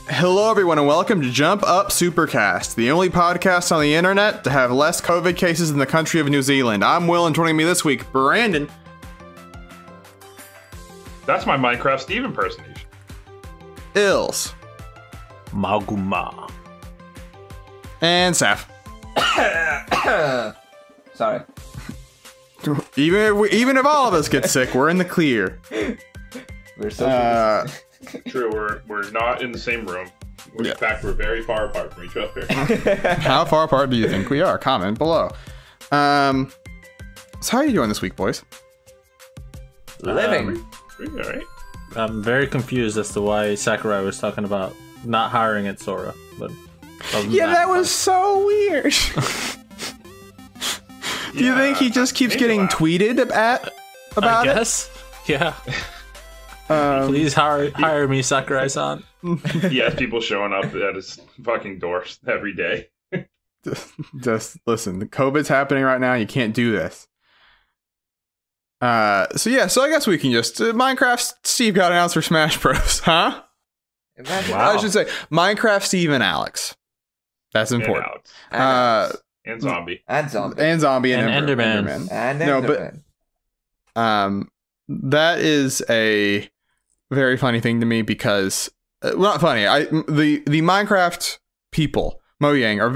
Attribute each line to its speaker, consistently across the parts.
Speaker 1: Hello, everyone, and welcome to Jump Up Supercast, the only podcast on the internet to have less COVID cases in the country of New Zealand. I'm Will, and joining me this week, Brandon.
Speaker 2: That's my Minecraft Steve impersonation.
Speaker 1: Ills.
Speaker 3: Maguma.
Speaker 1: And Saf.
Speaker 4: Sorry.
Speaker 1: Even if all of us get sick, we're in the clear.
Speaker 4: We're so
Speaker 2: True, we're not in the same room. In fact, we're very far apart from each other.
Speaker 1: How far apart do you think we are? Comment below. So how are you doing this week, boys?
Speaker 4: living.
Speaker 2: Pretty all right.
Speaker 3: I'm very confused as to why Sakurai was talking about not hiring at Sora. But
Speaker 1: that was so weird. Do you think he just keeps getting tweeted about
Speaker 3: I
Speaker 1: it?
Speaker 3: guess. Yeah. Please hire me, Sakurai-san.
Speaker 2: He has people showing up at his fucking doors every day.
Speaker 1: Just listen, the COVID's happening right now. You can't do this. So I guess we can just Minecraft Steve got announced for Smash Bros. Huh?
Speaker 3: Wow.
Speaker 1: I should say Minecraft Steve and Alex. That's important.
Speaker 2: And Zombie.
Speaker 4: And zombie.
Speaker 1: And Zombie and
Speaker 3: Enderman.
Speaker 4: And
Speaker 1: No,
Speaker 4: Enderman.
Speaker 1: but that is a very funny thing to me because not funny. The Minecraft people, Mojang, are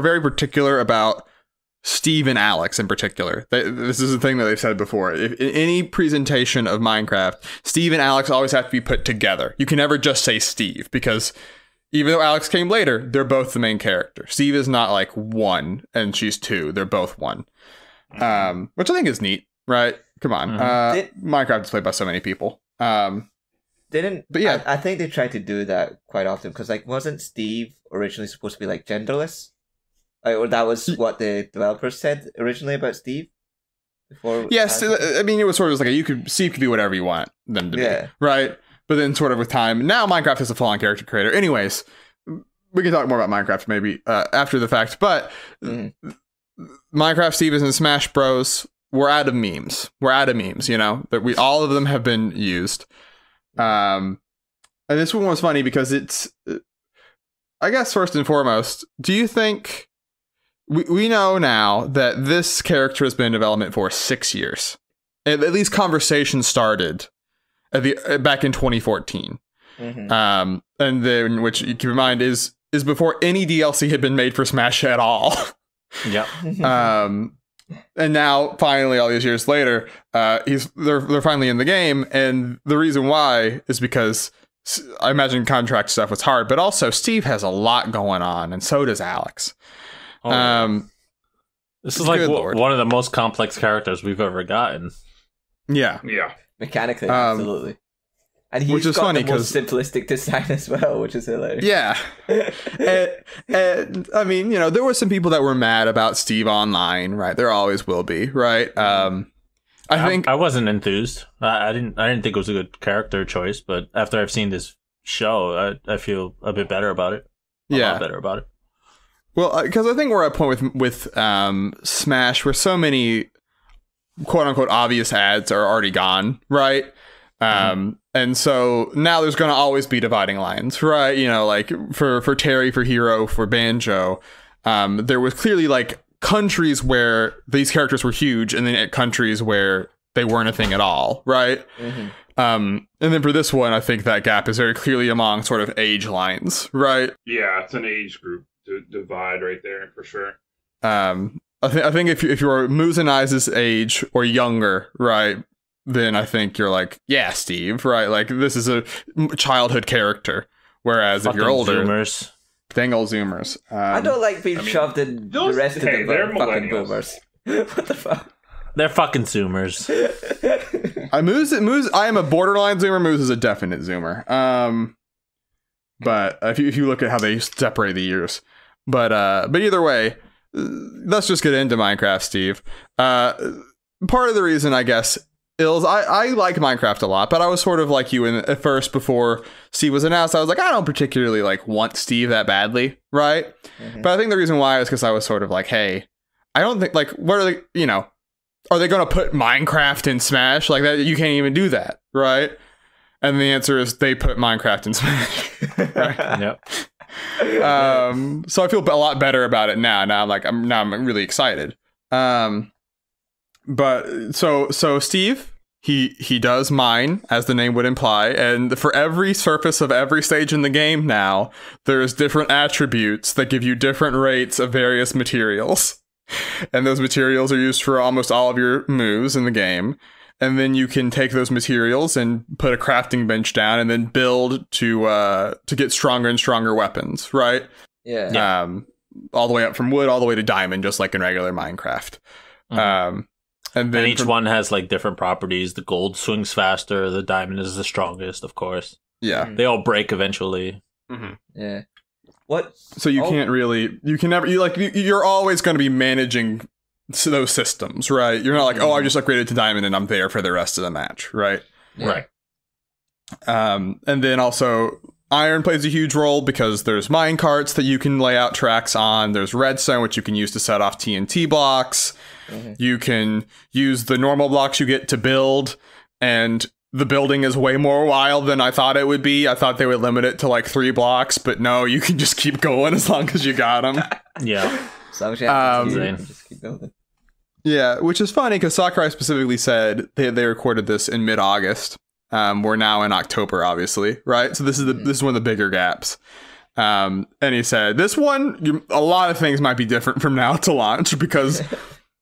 Speaker 1: very particular about Steve and Alex in particular. This is a thing that they've said before. If in any presentation of Minecraft, Steve and Alex always have to be put together. You can never just say Steve because even though Alex came later, they're both the main character. Steve is not like one and she's two. They're both one. Which I think is neat, right? Come on. Minecraft is played by so many people.
Speaker 4: But yeah, I think they try to do that quite often because, like, wasn't Steve originally supposed to be like genderless? Or that was what the developers said originally about Steve. Before.
Speaker 1: Yes, I mean it was sort of like Steve could be whatever you want them to be, right? But then sort of with time, now Minecraft is a full-on character creator. Anyways, we can talk more about Minecraft maybe after the fact. But Minecraft Steve is in Smash Bros. We're out of memes. You know that all of them have been used. And this one was funny because it's, I guess first and foremost, do you think we know now that this character has been in development for 6 years? At least conversation started back in 2014. And then, which you keep in mind is before any DLC had been made for Smash at all.
Speaker 3: Yep.
Speaker 1: And now, finally, all these years later, they're finally in the game, and the reason why is because I imagine contract stuff was hard, but also Steve has a lot going on, and so does Alex.
Speaker 3: This is like one of the most complex characters we've ever gotten.
Speaker 1: Yeah.
Speaker 4: Mechanically, absolutely. And he's got funny the most simplistic design as well, which is hilarious.
Speaker 1: Yeah. and I mean, you know, there were some people that were mad about Steve Online, right? There always will be, right? I think
Speaker 3: I wasn't enthused. I didn't think it was a good character choice, but after I've seen this show, I feel a bit better about it. A lot better about it.
Speaker 1: Well, because I think we're at a point with Smash where so many quote unquote obvious ads are already gone, right? And so now there's going to always be dividing lines, right? You know, like for Terry, for Hero, for Banjo, there was clearly like countries where these characters were huge and then countries where they weren't a thing at all, right? And then for this one, I think that gap is very clearly among sort of age lines, right?
Speaker 2: Yeah, it's an age group divide right there for sure.
Speaker 1: I think if you're Muzaniz's age or younger, right, then I think you're like, yeah, Steve, right? Like, this is a childhood character. Whereas if you're older,
Speaker 3: Zoomers.
Speaker 1: Dang old Zoomers.
Speaker 4: I don't like being shoved in the rest of the fucking boomers. What the fuck?
Speaker 3: They're fucking Zoomers.
Speaker 1: Moose, I am a borderline Zoomer. Moose is a definite Zoomer. But if you look at how they separate the years. But either way, let's just get into Minecraft, Steve. Part of the reason, I guess, is I like Minecraft a lot, but I was sort of like you at first before Steve was announced. I was like, I don't particularly like want Steve that badly, right? But I think the reason why is because I was sort of like, hey, I don't think, like, what are they, you know, are they going to put Minecraft in Smash like that? You can't even do that, right? And the answer is they put Minecraft in Smash.
Speaker 3: Yep.
Speaker 1: So I feel a lot better about it now. Now I'm really excited. But so Steve, he does mine, as the name would imply, and for every surface of every stage in the game now, there's different attributes that give you different rates of various materials. And those materials are used for almost all of your moves in the game. And then you can take those materials and put a crafting bench down and then build to get stronger and stronger weapons, right?
Speaker 4: Yeah.
Speaker 1: All the way up from wood all the way to diamond, just like in regular Minecraft. And then
Speaker 3: each one has like different properties. The gold swings faster. The diamond is the strongest, of course.
Speaker 1: Yeah.
Speaker 3: They all break eventually.
Speaker 4: Mm-hmm. Yeah. What?
Speaker 1: So you can't really, you're always going to be managing those systems, right? You're not like, I just upgraded to diamond and I'm there for the rest of the match, right?
Speaker 4: Yeah.
Speaker 3: Right.
Speaker 1: And then also iron plays a huge role because there's mine carts that you can lay out tracks on. There's redstone, which you can use to set off TNT blocks. Mm-hmm. You can use the normal blocks you get to build, and the building is way more wild than I thought it would be. I thought they would limit it to like 3 blocks, but no, you can just keep going as long as you got them.
Speaker 3: Yeah.
Speaker 4: So just keep building.
Speaker 1: Yeah, which is funny because Sakurai specifically said they recorded this in mid-August. We're now in October, obviously, right? So this is one of the bigger gaps. And he said, this one, a lot of things might be different from now to launch because,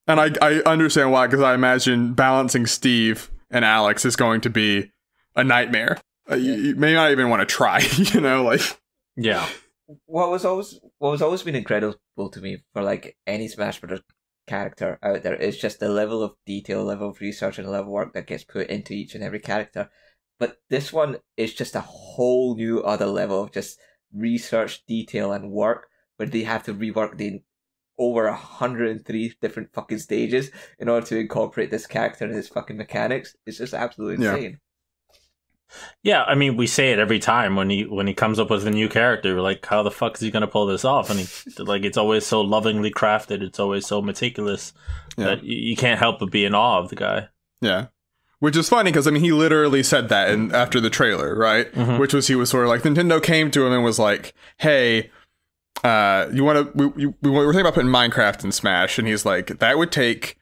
Speaker 1: and I understand why, because I imagine balancing Steve and Alex is going to be a nightmare. You may not even want to try,
Speaker 3: Yeah.
Speaker 4: What was always been incredible to me for like any Smash Bros. Character out there is just the level of detail, level of research, and level of work that gets put into each and every character. But this one is just a whole new other level of just research, detail, and work, where they have to rework the over 103 different fucking stages in order to incorporate this character and his fucking mechanics. It's just absolutely insane.
Speaker 3: Yeah, I mean, we say it every time when he comes up with a new character. We're like, how the fuck is he gonna pull this off? And it's always so lovingly crafted. It's always so meticulous that you can't help but be in awe of the guy.
Speaker 1: Yeah, which is funny because he literally said that after the trailer, right? Mm-hmm. Which was he was sort of like Nintendo came to him and was like, "Hey, you want to? We were thinking about putting Minecraft in Smash," and he's like, "That would take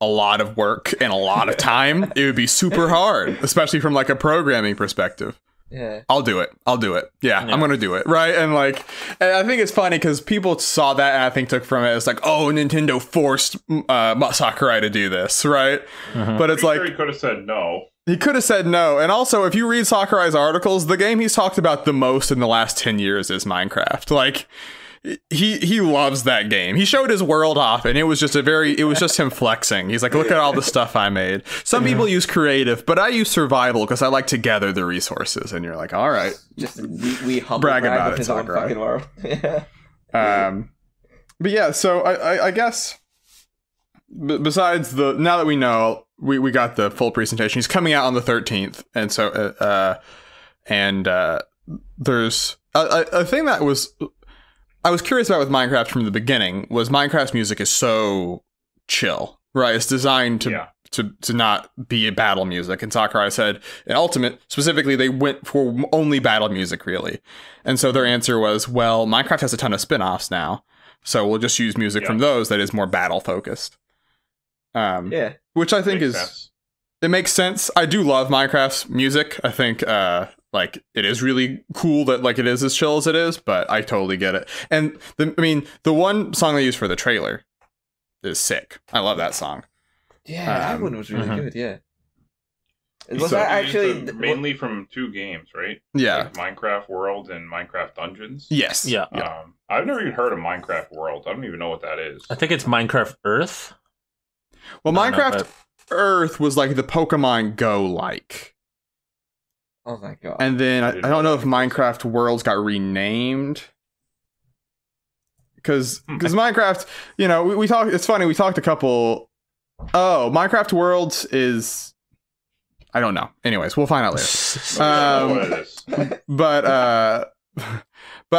Speaker 1: a lot of work and a lot of time. It would be super hard, especially from like a programming perspective."
Speaker 4: Yeah,
Speaker 1: I'll do it. Yeah, I'm gonna do it, right? And I think it's funny because people saw that and I think took from it as like, oh, Nintendo forced Sakurai to do this, right? Mm-hmm. But it's
Speaker 2: he could have said no.
Speaker 1: He could have said no. And also, if you read Sakurai's articles, the game he's talked about the most in the last 10 years is Minecraft. Like, he loves that game. He showed his world off and it was just him flexing. He's like, look at all the stuff I made. Some people use creative, but I use survival because I like to gather the resources. And you're like, all right,
Speaker 4: just we humble brag about his own fucking world. Yeah.
Speaker 1: But yeah, so I guess besides now that we know, we got the full presentation. He's coming out on the 13th, and so there's a thing that I was curious about with Minecraft from the beginning was Minecraft's music is so chill, right? It's designed to not be a battle music. And Sakurai said in Ultimate, specifically, they went for only battle music, really. And so their answer was, well, Minecraft has a ton of spin-offs now, so we'll just use music from those that is more battle-focused. Which I think it makes sense. I do love Minecraft's music. I think it is really cool that it is as chill as it is, but I totally get it. And the one song they used for the trailer is sick. I love that song.
Speaker 4: Yeah, that one was really good. Yeah. Was that actually
Speaker 2: mainly from 2 games, right?
Speaker 1: Yeah,
Speaker 2: like Minecraft World and Minecraft Dungeons.
Speaker 1: Yes.
Speaker 3: Yeah.
Speaker 2: I've never even heard of Minecraft World. I don't even know what that is.
Speaker 3: I think it's Minecraft Earth.
Speaker 1: Well, Minecraft Earth was like the Pokemon Go like.
Speaker 4: Oh my god.
Speaker 1: And then I don't know if Minecraft Worlds got renamed. Because Minecraft, we talked, it's funny, we talked a couple. Oh, Minecraft Worlds is, I don't know. Anyways, we'll find out later. But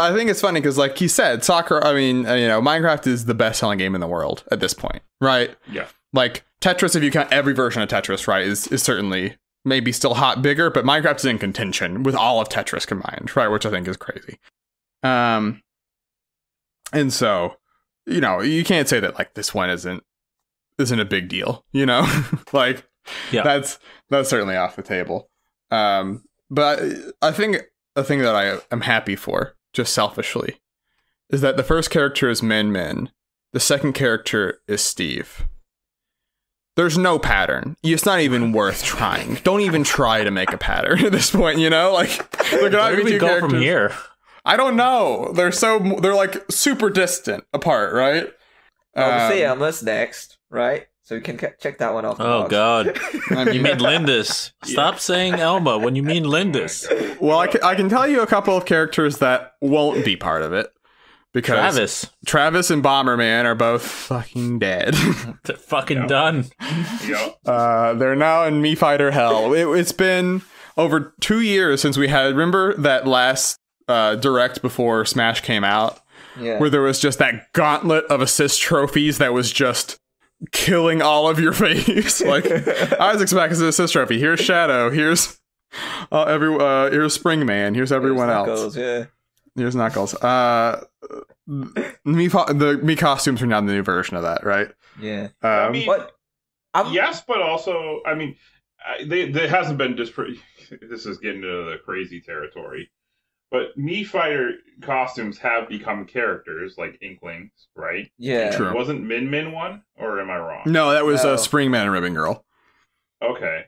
Speaker 1: I think it's funny because, like he said, Minecraft is the best-selling game in the world at this point, right?
Speaker 2: Yeah.
Speaker 1: Like Tetris, if you count every version of Tetris, right, is certainly maybe still hot bigger, but Minecraft is in contention with all of Tetris combined, right? Which I think is crazy. And so, you can't say that like this one isn't a big deal, like that's certainly off the table. But I think a thing that I am happy for, just selfishly, is that the first character is Min. The second character is Steve. There's no pattern. It's not even worth trying. Don't even try to make a pattern at this point, Like,
Speaker 3: where do we go from here?
Speaker 1: I don't know. They're like super distant apart, right?
Speaker 4: Obviously, Elma's next, right? So we can check that one off.
Speaker 3: Oh God, you mean Lindis? Stop saying Elma when you mean Lindis.
Speaker 1: Well, I can tell you a couple of characters that won't be part of it. Because Travis and Bomberman are both fucking dead.
Speaker 3: They're fucking done.
Speaker 2: Yep.
Speaker 1: They're now in Me Fighter hell. It's been over 2 years since we had. Remember that last direct before Smash came out, where there was just that gauntlet of assist trophies that was just killing all of your face. Like, I was expecting an assist trophy. Here's Shadow. Here's here's Springman. Here's everyone else.
Speaker 4: Yeah.
Speaker 1: Here's Knuckles. The Me costumes are now the new version of that, right?
Speaker 4: Yeah.
Speaker 2: I mean, yes, but also, I mean, there hasn't been this is getting into the crazy territory. But Me Fighter costumes have become characters like Inklings, right?
Speaker 4: Yeah.
Speaker 1: True.
Speaker 2: Wasn't Min one, or am I wrong?
Speaker 1: No, that was Springman and Ribbon Girl.
Speaker 2: Okay,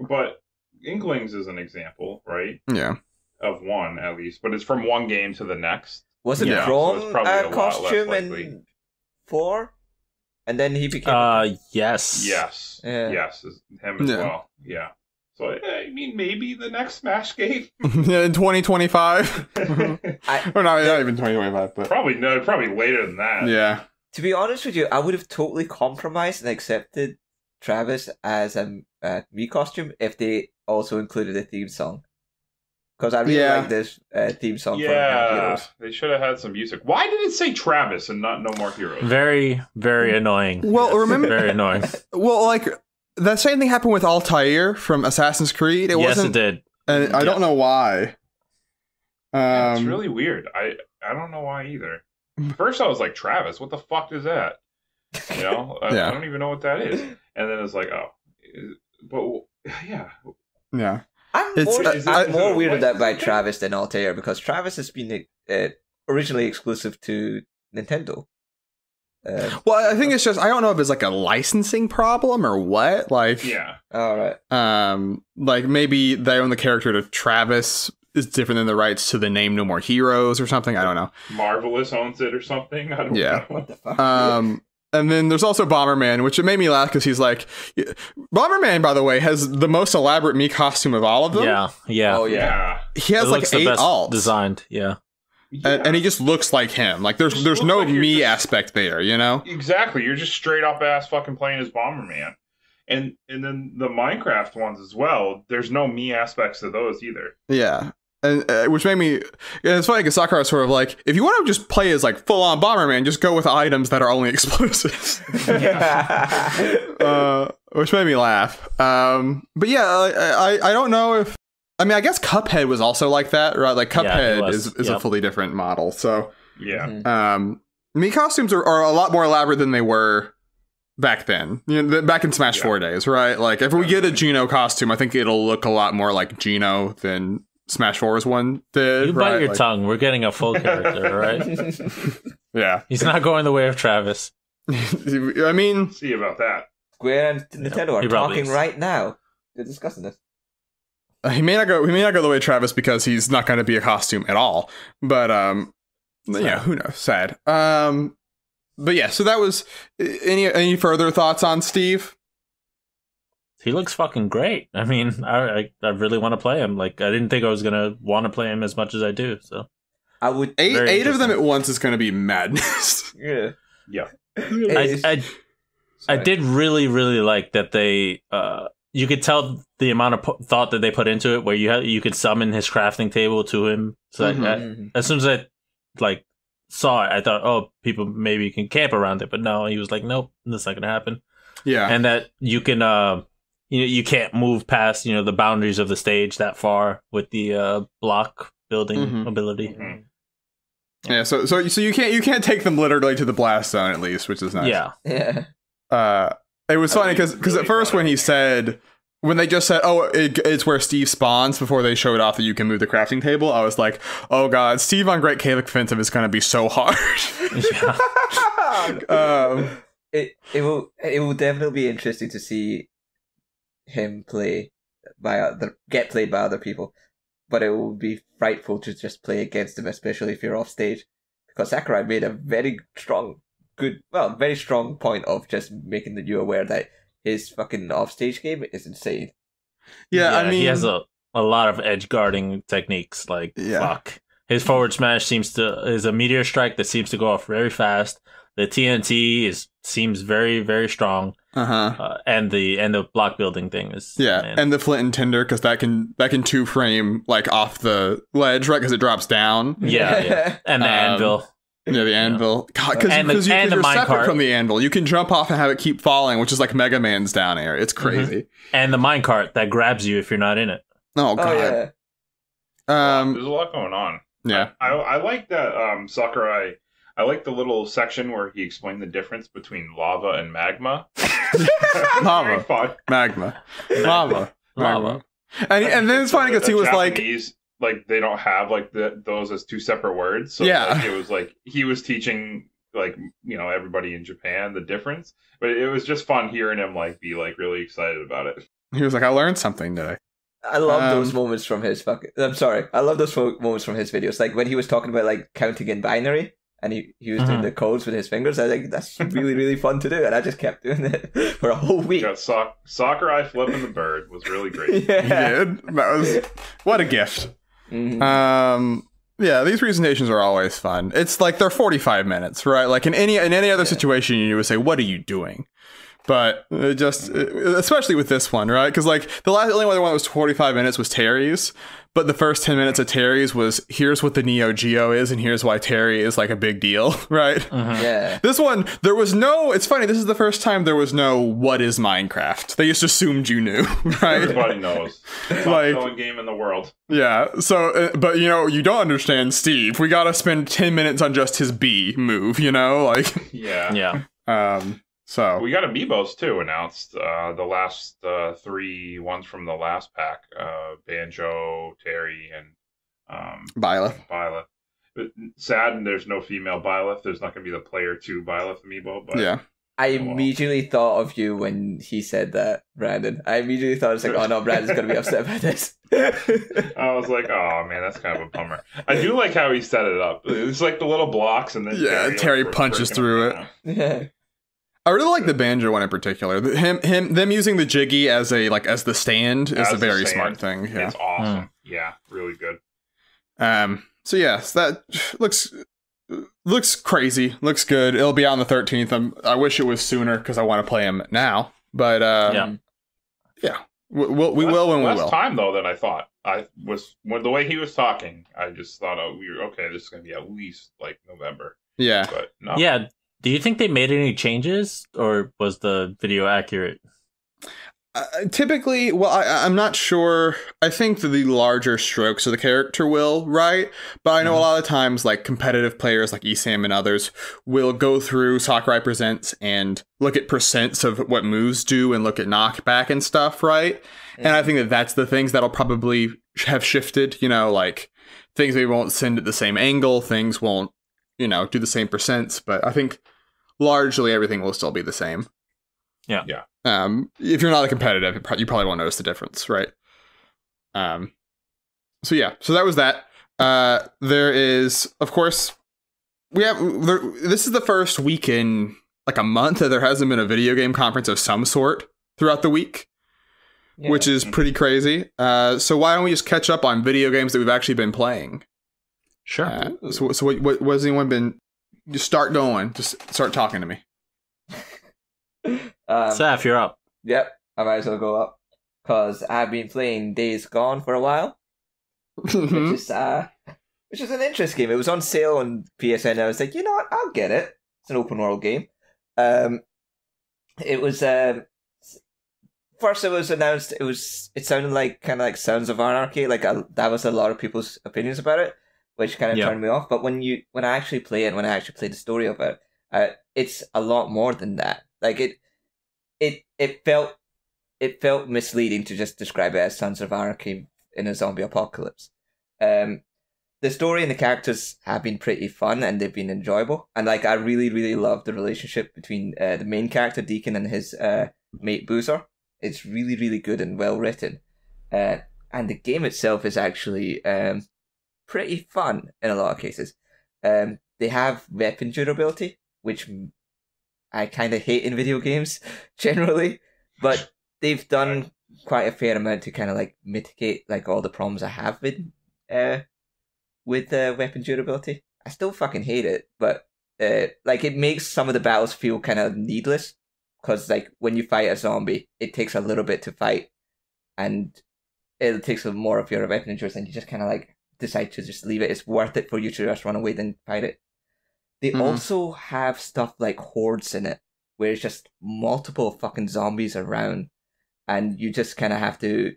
Speaker 2: but Inklings is an example, right?
Speaker 1: Yeah.
Speaker 2: Of one, at least. But it's from one game to the next.
Speaker 4: Wasn't Chrome a costume in 4? And then he became...
Speaker 3: Yes.
Speaker 2: Yes. Yeah. Yes, him as well. Yeah. So, I mean, maybe the next Smash game.
Speaker 1: In 2025? Or not even 2025, but...
Speaker 2: Probably later than that.
Speaker 1: Yeah.
Speaker 4: To be honest with you, I would have totally compromised and accepted Travis as a Mii costume if they also included a theme song. Because I really like this theme song for Heroes.
Speaker 2: They should have had some music. Why did it say Travis and not No More Heroes?
Speaker 3: Very, very annoying.
Speaker 1: Well, remember...
Speaker 3: Very annoying.
Speaker 1: Well, like... That same thing happened with Altair from Assassin's Creed.
Speaker 3: Yes, it did.
Speaker 1: And I don't know why.
Speaker 2: It's really weird. I don't know why either. First I was like, Travis, what the fuck is that? I don't even know what that is. And then it's like, yeah.
Speaker 1: Yeah.
Speaker 4: I'm more weirded out by Travis than Altair because Travis has been originally exclusive to Nintendo.
Speaker 1: Well, I think it's just I don't know if it's like a licensing problem or what. Like,
Speaker 2: yeah,
Speaker 4: all right.
Speaker 1: Like maybe they own the character to Travis is different than the rights to the name No More Heroes or something. I don't know.
Speaker 2: Marvelous owns it or something. I don't know.
Speaker 4: What the fuck?
Speaker 1: And then there's also Bomberman, which it made me laugh because he's like, Bomberman, by the way, has the most elaborate Mii costume of all of them.
Speaker 3: Yeah.
Speaker 4: Oh yeah.
Speaker 1: He has like 8 alts
Speaker 3: designed. Yeah.
Speaker 1: And he just looks like him. Like there's no like me aspect there,
Speaker 2: Exactly. You're just straight up ass fucking playing as Bomberman. And then the Minecraft ones as well, there's no me aspects to those either.
Speaker 1: Yeah. And which made me it's funny because Sakura is sort of like, if you want to just play as like full on Bomberman, just go with items that are only explosives. Which made me laugh. But yeah, I don't know if I guess Cuphead was also like that, right? Like Cuphead is a fully different model. So
Speaker 2: yeah.
Speaker 1: Mii costumes are a lot more elaborate than they were back then. Back in Smash 4 days, right? Like if we get a Geno costume, I think it'll look a lot more like Geno than Smash 4's one did.
Speaker 3: You bite your tongue. We're getting a full character, right?
Speaker 1: Yeah.
Speaker 3: He's not going the way of Travis.
Speaker 1: I mean,
Speaker 2: see about that.
Speaker 4: Square and Nintendo are talking right now. They're discussing this.
Speaker 1: He may not go the way of Travis because he's not going to be a costume at all. But yeah, who knows? Sad. But yeah, so that was any further thoughts on Steve?
Speaker 3: He looks fucking great. I mean, I really want to play him. Like I didn't think I was gonna want to play him as much as I do. So
Speaker 4: I would
Speaker 1: eight of them at once is going to be madness.
Speaker 4: Yeah.
Speaker 3: I did really like that they. You could tell the amount of thought that they put into it, where you could summon his crafting table to him. So as soon as I saw it, I thought, oh, people maybe can camp around it, but no, he was like, nope, that's not gonna happen.
Speaker 1: Yeah,
Speaker 3: and that you can you can't move past the boundaries of the stage that far with the block building ability.
Speaker 4: Mm-hmm.
Speaker 1: Yeah, so you can't take them literally to the blast zone at least, which is nice.
Speaker 4: Yeah.
Speaker 1: It was funny because at first when they just said, oh, it's where Steve spawns before they showed off that you can move the crafting table, I was like, oh god, Steve on Great Kalik Offensive is going to be so hard.
Speaker 4: It will definitely be interesting to see him get played by other people, but it will be frightful to just play against him, especially if you're off stage, because Sakurai made a very strong point of just making you aware that his fucking offstage game is insane.
Speaker 1: Yeah, I mean,
Speaker 3: he has a lot of edge guarding techniques. Like, fuck, his forward smash is a meteor strike that seems to go off very fast. The TNT seems very, very strong. And the block building thing is
Speaker 1: and the flint and tinder, because that can 2-frame like off the ledge, right? Because it drops down.
Speaker 3: Yeah. And the anvil.
Speaker 1: Yeah, the anvil. Because you're separate from the anvil. You can jump off and have it keep falling, which is like Mega Man's down air. It's crazy.
Speaker 3: And the minecart that grabs you if you're not in it.
Speaker 1: Oh god.
Speaker 2: There's a lot going on.
Speaker 1: Yeah.
Speaker 2: I like that Sakurai. I like the little section where he explained the difference between lava and magma.
Speaker 1: Lava, magma, lava. And then it's funny because he was
Speaker 2: Japanese, like they don't have like those as two separate words. So it was like he was teaching like everybody in Japan the difference. But it was just fun hearing him like be like really excited about it.
Speaker 1: He was like, I learned something today.
Speaker 4: I love those moments from his I love those moments from his videos. Like when he was talking about like counting in binary. And he was doing the codes with his fingers. I was like, that's really, really fun to do. And I just kept doing it for a whole week.
Speaker 2: Sakurai flipping the bird was really great.
Speaker 1: Yeah. He did. That was... What a gift. Mm-hmm. Yeah, these presentations are always fun. It's like they're 45 minutes, right? Like in any other situation, you would say, what are you doing? But especially with this one, right? Because like the only other one that was 45 minutes was Terry's. But the first 10 minutes of Terry's was, here's what the Neo Geo is, and here's why Terry is like a big deal, right?
Speaker 4: Yeah.
Speaker 1: This one, there was no, it's funny, this is the first time there was no, what is Minecraft? They just assumed you knew, right?
Speaker 2: Everybody knows. Top selling game in the world. Yeah,
Speaker 1: so, but you don't understand Steve. We gotta spend 10 minutes on just his B move, like.
Speaker 2: Yeah.
Speaker 1: So
Speaker 2: we got Amiibos too announced. The last 3 ones from the last pack: Banjo, Terry, and
Speaker 1: Byleth.
Speaker 2: But sad, and there's no female Byleth. There's not going to be the Player 2 Byleth Amiibo. But
Speaker 1: yeah,
Speaker 4: I immediately thought of you when he said that, Brandon. I immediately thought it's like, oh no, Brandon's going to be upset by this.
Speaker 2: I was like, oh man, that's kind of a bummer. I do like how he set it up. It's like the little blocks, and then
Speaker 1: Terry punches through it.
Speaker 4: Yeah.
Speaker 1: I really like the Banjo one in particular. Them using the Jiggy as the stand is a very smart thing. Yeah.
Speaker 2: It's awesome. Yeah, really good.
Speaker 1: So yes, that looks crazy. Looks good. It'll be out on the 13th. I wish it was sooner because I want to play him now. But yeah, we will when we will.
Speaker 2: Less time though than I thought. When the way he was talking, I just thought, this is going to be at least like November.
Speaker 1: Yeah,
Speaker 2: but no.
Speaker 3: Yeah. Do you think they made any changes, or was the video accurate?
Speaker 1: Typically, well, I'm not sure. I think that the larger strokes of the character will, right? But I know a lot of times, like, competitive players like Esam and others will go through Sakurai Presents and look at percents of what moves do and look at knockback and stuff, right? And I think that's the things that'll probably have shifted, like, things maybe won't send at the same angle, things won't, do the same percents, but I think largely everything will still be the same.
Speaker 3: Yeah.
Speaker 1: If you're not a competitive, you probably won't notice the difference, right? So that was that. There is, of course, this is the first week in like a month that there hasn't been a video game conference of some sort throughout the week, which is pretty crazy. So why don't we just catch up on video games that we've actually been playing?
Speaker 3: Sure.
Speaker 1: So what has anyone been? Just start going. Just start talking to me.
Speaker 3: Saf, you're up.
Speaker 4: Yep, I might as well go up because I've been playing Days Gone for a while, which is an interesting game. It was on sale on PSN. And I was like, you know what? I'll get it. It's an open world game. It was first it was announced, it sounded like kind of like Sons of Anarchy. Like that was a lot of people's opinions about it, which kind of turned me off. But when I actually play it, when I actually play the story of it, it's a lot more than that. Like it felt misleading to just describe it as Sons of Anarchy in a zombie apocalypse. The story and the characters have been pretty fun and they've been enjoyable. And like I really, really love the relationship between the main character Deacon and his mate Boozer. It's really, really good and well written. And the game itself is actually pretty fun in a lot of cases. They have weapon durability, which I kind of hate in video games generally, but they've done quite a fair amount to kind of like mitigate like all the problems I have with weapon durability. I still fucking hate it, but like it makes some of the battles feel kind of needless, because like when you fight a zombie, it takes a little bit to fight, and it takes more of your weapon endurance, and you just kind of like decide to just leave it. It's worth it for you to just run away than fight it. They also have stuff like hordes in it, where it's just multiple fucking zombies around, and you just kind of have to,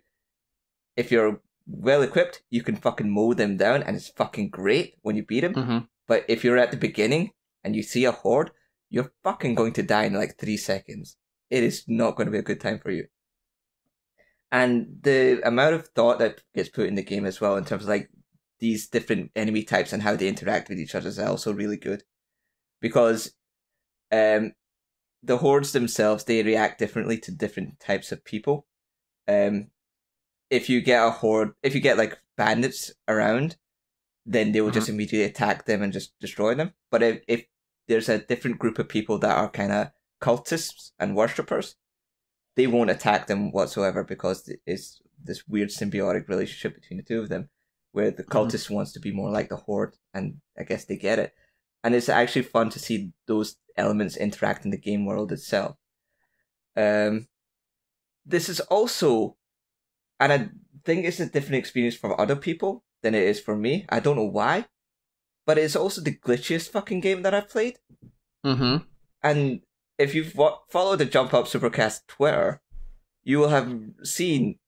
Speaker 4: if you're well equipped, you can fucking mow them down, and it's fucking great when you beat them. But if you're at the beginning and you see a horde, you're fucking going to die in like 3 seconds. It is not going to be a good time for you. And the amount of thought that gets put in the game as well, in terms of like these different enemy types and how they interact with each other, is also really good. Because the hordes themselves, they react differently to different types of people. If you get a horde, if you get like bandits around, then they will just immediately attack them and just destroy them. But if there's a different group of people that are kind of cultists and worshippers, they won't attack them whatsoever, because it's this weird symbiotic relationship between the two of them, where the cultist wants to be more like the horde, and I guess they get it. And it's actually fun to see those elements interact in the game world itself. This is also, and I think it's a different experience for other people than it is for me. I don't know why, but it's also the glitchiest fucking game that I've played. And if you've followed the Up Supercast Twitter, you will have seen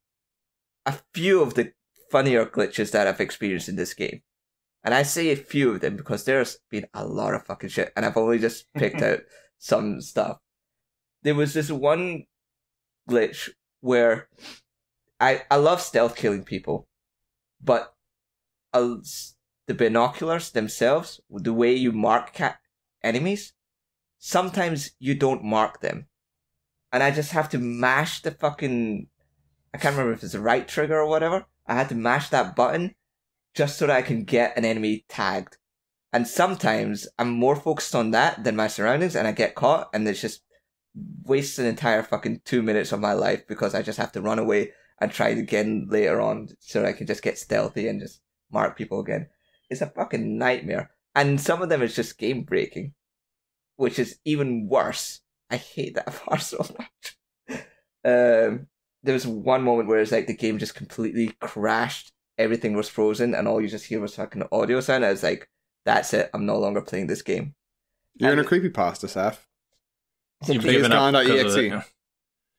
Speaker 4: a few of the funnier glitches that I've experienced in this game. And I say a few of them because there's been a lot of fucking shit, and I've only just picked out some stuff. There was this one glitch where I love stealth killing people, but the binoculars themselves, the way you mark enemies, sometimes you don't mark them. And I just have to mash the fucking, I can't remember if it's the right trigger or whatever. I had to mash that button just so that I can get an enemy tagged. And sometimes I'm more focused on that than my surroundings, and I get caught, and it's just wastes an entire fucking 2 minutes of my life because I just have to run away and try it again later on so I can just get stealthy and just mark people again. It's a fucking nightmare. And some of them is just game breaking, which is even worse. I hate that part so much. There was one moment where it's like the game just completely crashed. Everything was frozen, and all you just hear was fucking audio sound. I was like, that's it. I'm no longer playing this game.
Speaker 1: You're in a creepypasta, Saf.
Speaker 3: You've given up because of it.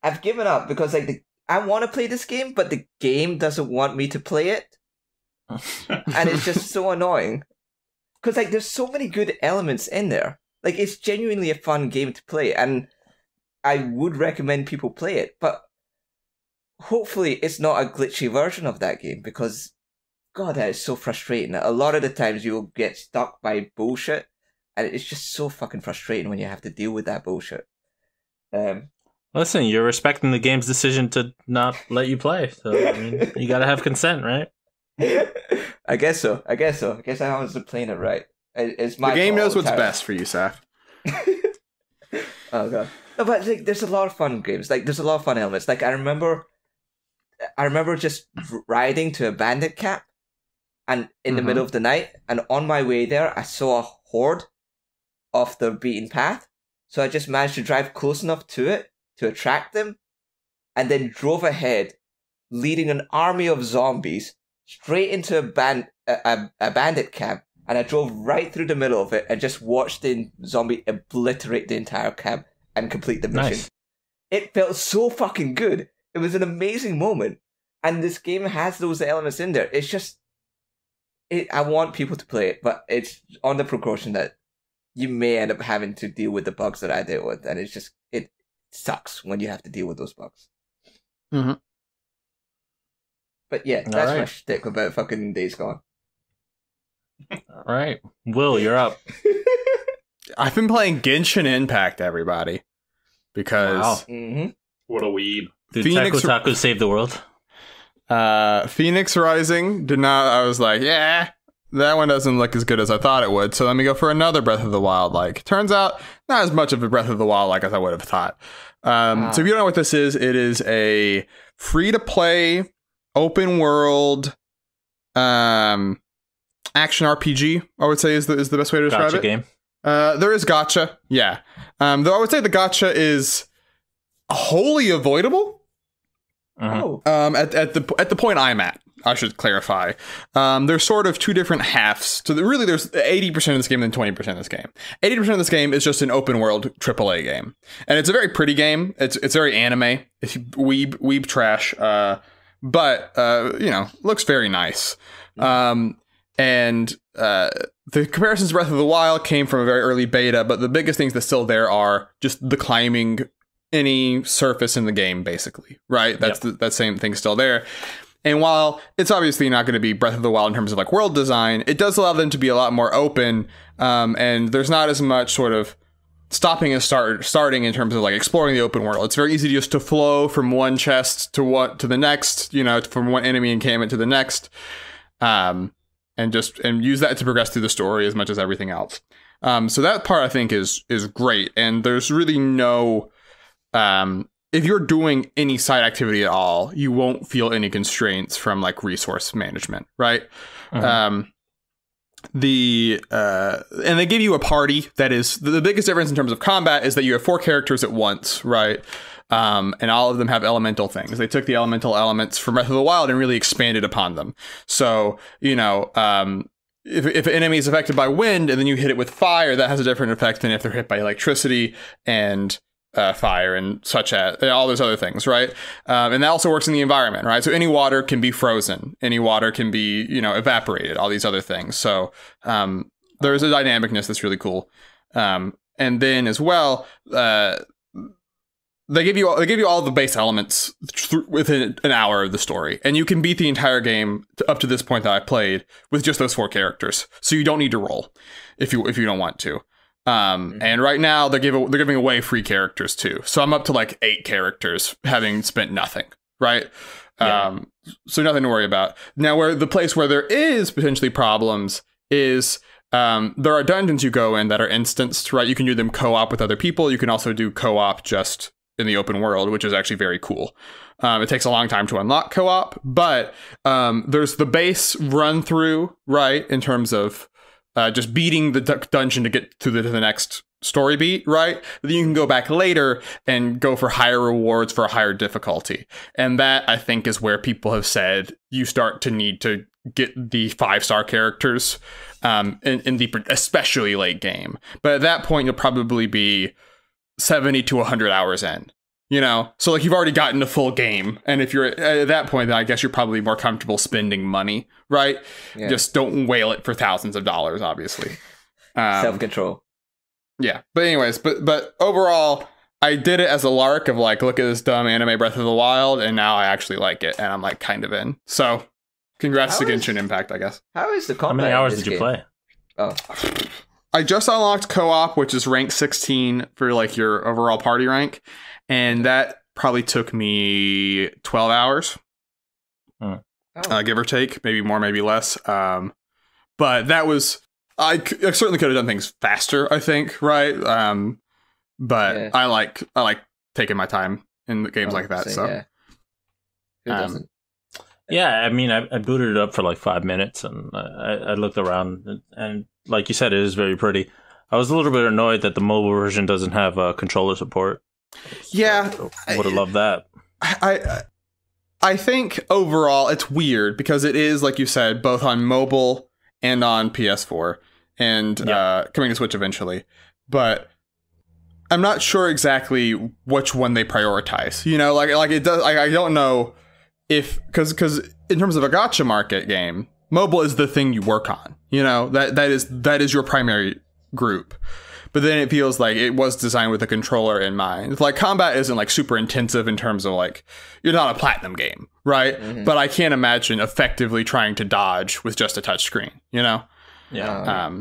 Speaker 4: I've given up because like I want to play this game, but the game doesn't want me to play it. And it's just so annoying. Because like there's so many good elements in there. Like it's genuinely a fun game to play, and I would recommend people play it, but hopefully it's not a glitchy version of that game, because God, that is so frustrating. A lot of the times you will get stuck by bullshit, and it's just so fucking frustrating when you have to deal with that bullshit.
Speaker 3: Listen, you're respecting the game's decision to not let you play, so I mean, you gotta have consent, right?
Speaker 4: I guess so. I guess I wasn't playing it right. It's my
Speaker 1: the game knows what's
Speaker 4: time.
Speaker 1: best for you, Saf.
Speaker 4: Oh god. No, but like, there's a lot of fun games. Like, there's a lot of fun elements. Like, I remember just riding to a bandit camp, and in the middle of the night, and on my way there, I saw a horde off the beaten path. So I just managed to drive close enough to it to attract them, and then drove ahead, leading an army of zombies straight into a bandit camp. And I drove right through the middle of it and just watched the zombie obliterate the entire camp and complete the mission. Nice. It felt so fucking good. It was an amazing moment. And this game has those elements in there. It's just... I want people to play it, but it's on the precaution that you may end up having to deal with the bugs that I deal with. And it's just... It sucks when you have to deal with those bugs.
Speaker 1: Mm-hmm.
Speaker 4: But yeah, that's my shtick about fucking Days Gone.
Speaker 3: All right. Will, you're up.
Speaker 1: I've been playing Genshin Impact, everybody. Because...
Speaker 4: Mm-hmm.
Speaker 2: What a weeb.
Speaker 3: Did Taku save the world?
Speaker 1: Phoenix Rising did not. I was like, yeah, that one doesn't look as good as I thought it would. So let me go for another Breath of the Wild like. Turns out, not as much of a Breath of the Wild like as I would have thought. So if you don't know what this is, it is a free-to-play, open-world action RPG, I would say is the best way to describe
Speaker 3: Gacha
Speaker 1: it.
Speaker 3: Game.
Speaker 1: There is gacha, yeah. Though I would say the gacha is wholly avoidable.
Speaker 3: Uh-huh.
Speaker 1: At the point I'm at, I should clarify. There's sort of two different halves. So really, there's 80% of this game and 20% of this game. 80% of this game is just an open world AAA game, and it's a very pretty game. It's very anime. It's weeb trash, but looks very nice. And the comparisons to Breath of the Wild came from a very early beta, but the biggest things that still there are just the climbing any surface in the game, basically, right? That's that same thing still there. And while it's obviously not going to be Breath of the Wild in terms of like world design, it does allow them to be a lot more open, and there's not as much sort of stopping and starting in terms of like exploring the open world. It's very easy just to flow from one chest to the next, from one enemy encampment to the next, and use that to progress through the story as much as everything else. So that part I think is great, and there's really no if you're doing any side activity at all, you won't feel any constraints from like resource management, right? Mm-hmm. And they give you a party that is the biggest difference in terms of combat is that you have 4 characters at once, right? And all of them have elemental things. They took the elemental elements from Breath of the Wild and really expanded upon them. So, if an enemy is affected by wind and then you hit it with fire, that has a different effect than if they're hit by electricity and fire and such as all those other things, right? And that also works in the environment, right? So any water can be frozen, any water can be evaporated, all these other things. So there's a dynamicness that's really cool. And then as well, they give you all the base elements within an hour of the story, and you can beat the entire game up to this point that I played with just those 4 characters. So you don't need to roll if you don't want to. And right now they're giving away free characters too. So I'm up to like 8 characters having spent nothing, right? Yeah. So nothing to worry about. Now where the place where there is potentially problems is there are dungeons you go in that are instanced, right? You can do them co-op with other people. You can also do co-op just in the open world, which is actually very cool. It takes a long time to unlock co-op, but there's the base run through, right? In terms of just beating the dungeon to get to the next story beat, right? Then you can go back later and go for higher rewards for a higher difficulty. And that, I think, is where people have said you start to need to get the 5-star characters in the especially late game. But at that point, you'll probably be 70 to 100 hours in. So like you've already gotten a full game, and if you're at that point, then I guess you're probably more comfortable spending money, right? Yeah. Just don't whale it for thousands of dollars, obviously.
Speaker 4: Self-control.
Speaker 1: Yeah, but anyways, but overall, I did it as a lark of like, look at this dumb anime Breath of the Wild, and now I actually like it, and I'm like kind of in. So, congrats to Genshin Impact, I guess.
Speaker 4: How is the combat?
Speaker 3: How many hours did you play?
Speaker 4: Oh.
Speaker 1: I just unlocked co-op, which is rank 16 for like your overall party rank. And that probably took me 12 hours, give or take, maybe more, maybe less. But that was, I certainly could have done things faster, I think, right? But yeah. I like taking my time in games like that. So,
Speaker 4: yeah. Who doesn't?
Speaker 3: Yeah, I mean, I booted it up for like 5 minutes, and I looked around, and like you said, it is very pretty. I was a little bit annoyed that the mobile version doesn't have controller support.
Speaker 1: Yeah,
Speaker 3: would have loved that.
Speaker 1: I think overall it's weird because it is, like you said, both on mobile and on PS4 and coming to Switch eventually. But I'm not sure exactly which one they prioritize. You know, like it does. I don't know if because in terms of a gacha market game, mobile is the thing you work on. You know, that is your primary group. But then it feels like it was designed with a controller in mind. Like combat isn't like super intensive in terms of like you're not a platinum game, right? Mm-hmm. But I can't imagine effectively trying to dodge with just a touchscreen. You know?
Speaker 3: Yeah.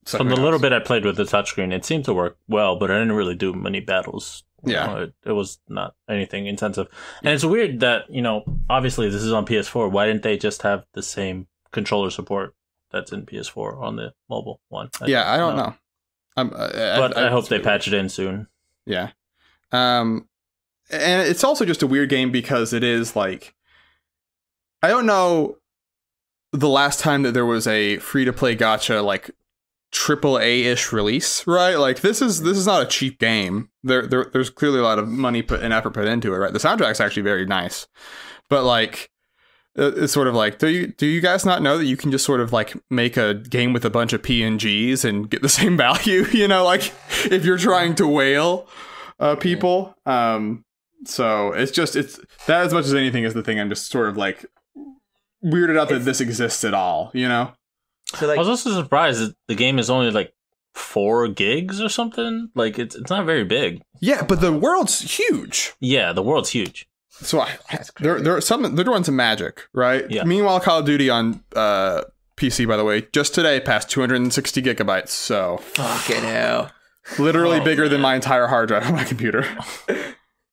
Speaker 3: So from the little bit I played with the touchscreen, it seemed to work well, but I didn't really do many battles.
Speaker 1: Yeah.
Speaker 3: It was not anything intensive. And it's weird that, obviously this is on PS4. Why didn't they just have the same controller support that's in PS4 on the mobile one?
Speaker 1: I don't know.
Speaker 3: But I hope they patch it in soon.
Speaker 1: Yeah. And it's also just a weird game because it is like, I don't know the last time that there was a free-to-play gacha like AAA-ish release, right? Like this is not a cheap game. There's clearly a lot of money and effort put into it, right? The soundtrack's actually very nice, but like it's sort of like, do you guys not know that you can just sort of like make a game with a bunch of PNGs and get the same value? You know, like if you're trying to whale people. So it's that as much as anything is the thing. I'm just sort of like weirded out that this exists at all. You know.
Speaker 3: So like, I was also surprised that the game is only like 4 gigs or something. Like it's not very big.
Speaker 1: Yeah, but the world's huge.
Speaker 3: Yeah, the world's huge.
Speaker 1: So they're doing some magic, right?
Speaker 3: Yeah.
Speaker 1: Meanwhile, Call of Duty on PC, by the way, just today passed 260 gigabytes. So
Speaker 4: fucking hell,
Speaker 1: literally bigger than my entire hard drive on my computer.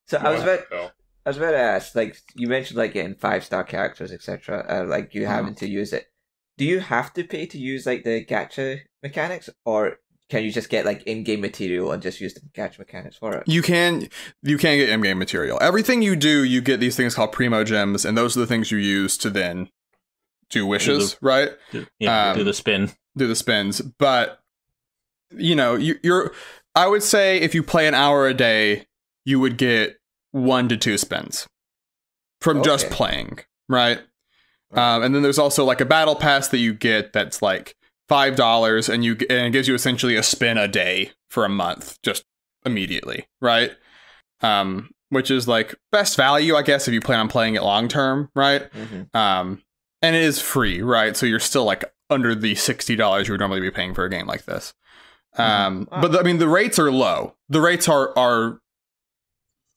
Speaker 4: So I was about to ask, like you mentioned, like getting 5-star characters, etc. Like you having to use it. Do you have to pay to use like the gacha mechanics, or can you just get like in-game material and just use the gacha mechanics for it? You can
Speaker 1: get in-game material. Everything you do, you get these things called primo gems, and those are the things you use to then do wishes, right?
Speaker 3: Do the spin.
Speaker 1: Do the spins. But you're I would say if you play an hour a day, you would get 1 to 2 spins from just playing, right? And then there's also like a battle pass that you get that's like $5 and it gives you essentially a spin a day for a month just immediately, right? Which is like best value, I guess, if you plan on playing it long term, right? Mm-hmm. And it is free, right? So you're still like under the $60 you would normally be paying for a game like this. Wow. But I mean, the rates are low. The rates are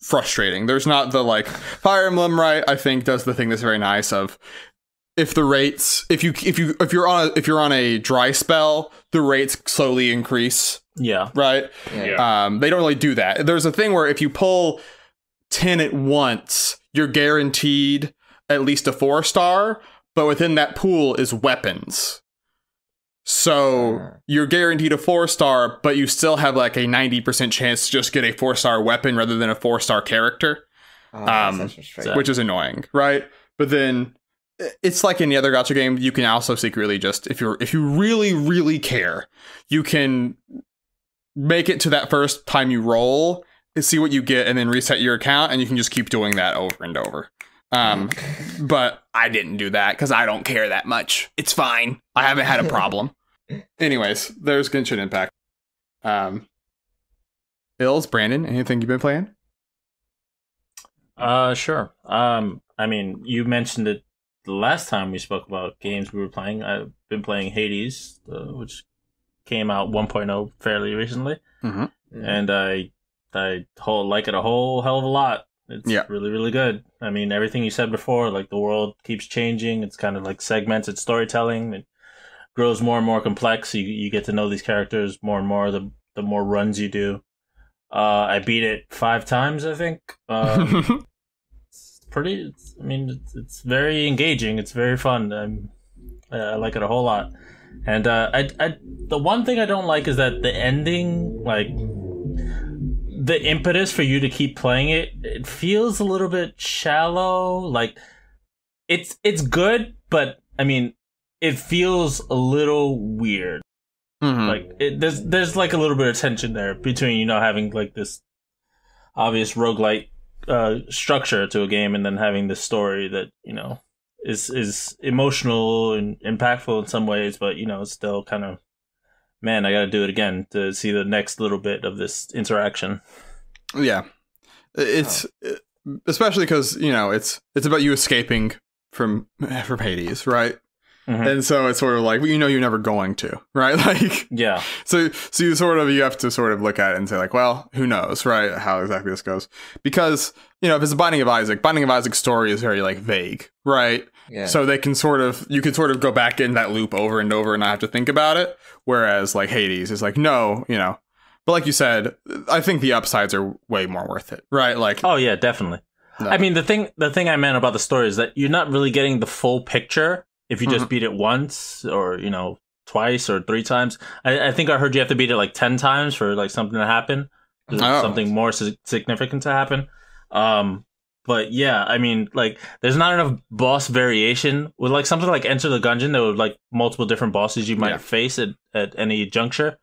Speaker 1: frustrating. There's not the like Fire Emblem, right? I think does the thing that's very nice of. If the rates, if you're on a dry spell, the rates slowly increase.
Speaker 3: Yeah.
Speaker 1: Right.
Speaker 2: Yeah.
Speaker 1: They don't really do that. There's a thing where if you pull 10 at once, you're guaranteed at least a 4-star, but within that pool is weapons. So you're guaranteed a 4-star, but you still have like a 90% chance to just get a 4-star weapon rather than a 4-star character, which is annoying, right? But then. It's like any other gacha game. You can also secretly just, if you really, really care, you can make it to that first time you roll and see what you get and then reset your account, and you can just keep doing that over and over. But I didn't do that because I don't care that much. It's fine. I haven't had a problem. Anyways, there's Genshin Impact. Ills, Brandon, anything you've been playing?
Speaker 3: Sure. I mean, you mentioned it the last time we spoke about games we were playing. I've been playing Hades, which came out 1.0 fairly recently. Mm-hmm. And I like it a whole hell of a lot. It's really, really good. I mean, everything you said before, like the world keeps changing. It's kind of like segmented storytelling. It grows more and more complex. You get to know these characters more and more the more runs you do. I beat it 5 times, I think. It's very engaging. It's very fun. I like it a whole lot. And the one thing I don't like is that the ending, like the impetus for you to keep playing it feels a little bit shallow. Like it's good, but I mean, it feels a little weird. Mm-hmm. Like there's like a little bit of tension there between having like this obvious roguelite structure to a game and then having this story that is emotional and impactful in some ways, but it's still kind of Man, I gotta do it again to see the next little bit of this interaction.
Speaker 1: Yeah, it's especially because it's about you escaping from Hades, right? Mm-hmm. And so it's sort of like you're never going to, right? Like,
Speaker 3: yeah.
Speaker 1: So you have to sort of look at it and say like, well, who knows, right? How exactly this goes? Because if it's a Binding of Isaac's story is very like vague, right?
Speaker 4: Yeah.
Speaker 1: So you can sort of go back in that loop over and over and not have to think about it. Whereas like Hades is like, no, but like you said, I think the upsides are way more worth it, right? Like,
Speaker 3: oh yeah, definitely. No. I mean, the thing I meant about the story is that you're not really getting the full picture if you just beat it once or, twice or 3 times. I think I heard you have to beat it like 10 times for like something to happen. Something more significant to happen. But yeah, I mean, like, there's not enough boss variation with like something like Enter the Gungeon. There were like multiple different bosses you might face at any juncture.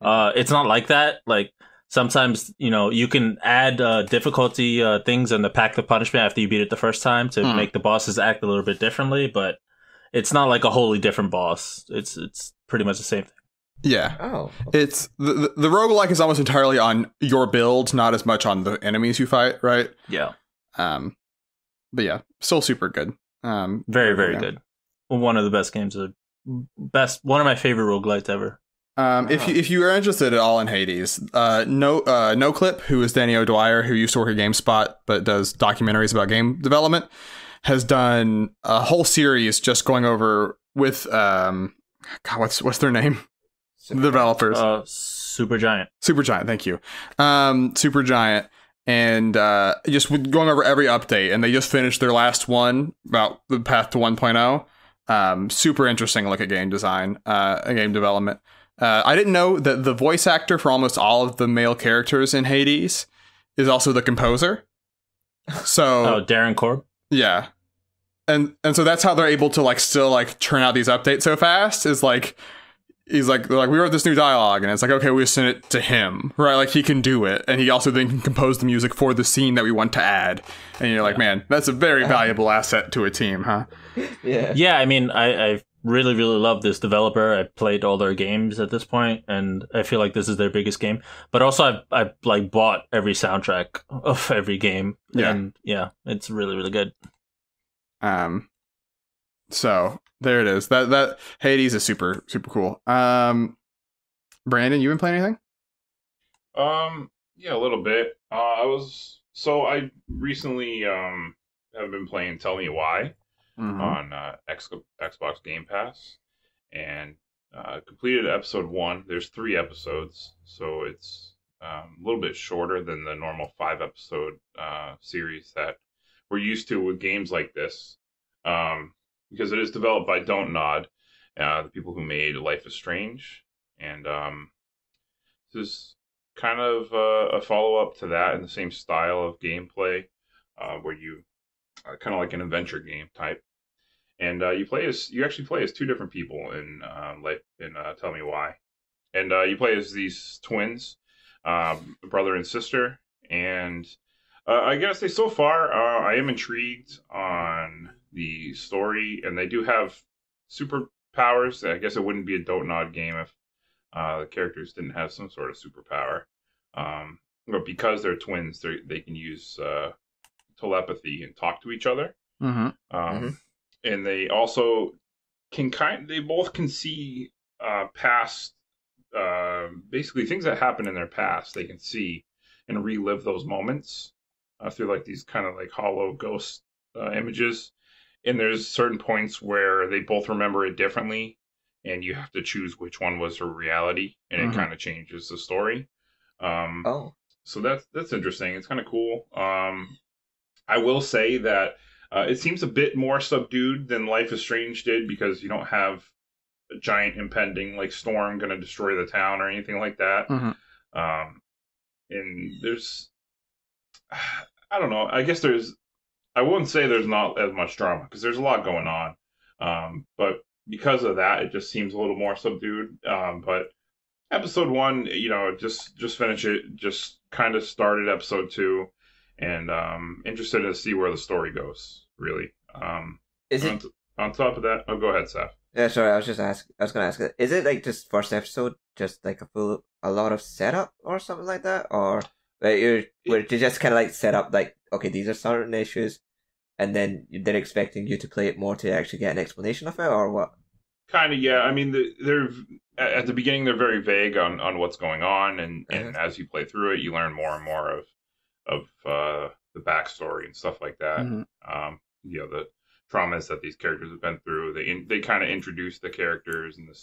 Speaker 3: It's not like that. Like, sometimes, you can add difficulty things in the Pack the Punishment after you beat it the first time to make the bosses act a little bit differently, but it's not like a wholly different boss. It's pretty much the same thing.
Speaker 1: Yeah.
Speaker 4: Oh. Okay.
Speaker 1: It's the roguelike is almost entirely on your build, not as much on the enemies you fight, right?
Speaker 3: Yeah.
Speaker 1: But yeah, still super good.
Speaker 3: Very, very good. One of the best games one of my favorite roguelites ever.
Speaker 1: If you are interested at all in Hades, No Clip, who is Danny O'Dwyer, who used to work at GameSpot but does documentaries about game development, has done a whole series just going over with what's their name? The developers.
Speaker 3: Supergiant.
Speaker 1: Supergiant, thank you. Supergiant, and just going over every update, and they just finished their last one about the path to 1.0. Super interesting look at game design, game development. I didn't know that the voice actor for almost all of the male characters in Hades is also the composer. So
Speaker 3: Darren Korb.
Speaker 1: Yeah. And so that's how they're able to like still like churn out these updates so fast is like they're like, we wrote this new dialogue, and it's like, okay, we send it to him, right? Like, he can do it, and he also then can compose the music for the scene that we want to add. And you're like, man, that's a very valuable asset to a team, huh?
Speaker 3: Yeah, I mean, I really, really love this developer. I played all their games at this point, and I feel like this is their biggest game. But also, I've like bought every soundtrack of every game, and yeah, it's really, really good.
Speaker 1: So there it is. That Hades is super, super cool. Brandon, you been playing anything?
Speaker 2: Yeah, a little bit. I recently have been playing Tell Me Why on Xbox Game Pass, and completed episode 1. There's 3 episodes, so it's a little bit shorter than the normal 5-episode series that we're used to with games like this. Because it is developed by Don't Nod, the people who made Life is Strange, and this is kind of a follow-up to that in the same style of gameplay, where you kind of like an adventure game type, and you actually play as 2 different people in Tell Me Why, and you play as these twins, brother and sister, and I gotta say, so far I am intrigued on the story, and they do have superpowers. I guess it wouldn't be a Don't Nod game if the characters didn't have some sort of superpower. But because they're twins, they can use telepathy and talk to each other. And they also they both can see past, basically things that happen in their past. They can see and relive those moments through like these kind of like hollow ghost images. And there's certain points where they both remember it differently, and you have to choose which one was her reality, and it kind of changes the story. So that's interesting. It's kind of cool. I will say that it seems a bit more subdued than Life is Strange did, because you don't have a giant impending like storm going to destroy the town or anything like that. And there's, I don't know. I guess I wouldn't say there's not as much drama, because there's a lot going on. But because of that, it just seems a little more subdued. But episode 1, just finish it. Just kind of started episode 2, and interested to see where the story goes, really.
Speaker 4: Is it
Speaker 2: on top of that? Oh, go ahead, Seth.
Speaker 4: Yeah, sorry. I was gonna ask. Is it like just first episode, just like a lot of setup or something like that, or like where you just kind of like set up like, okay, these are certain issues, and then they're expecting you to play it more to actually get an explanation of it, or what?
Speaker 2: Kind of, yeah. I mean, they're at the beginning they're very vague on what's going on, and as you play through it, you learn more and more of the backstory and stuff like that. Mm-hmm. The traumas that these characters have been through. They kind of introduce the characters and the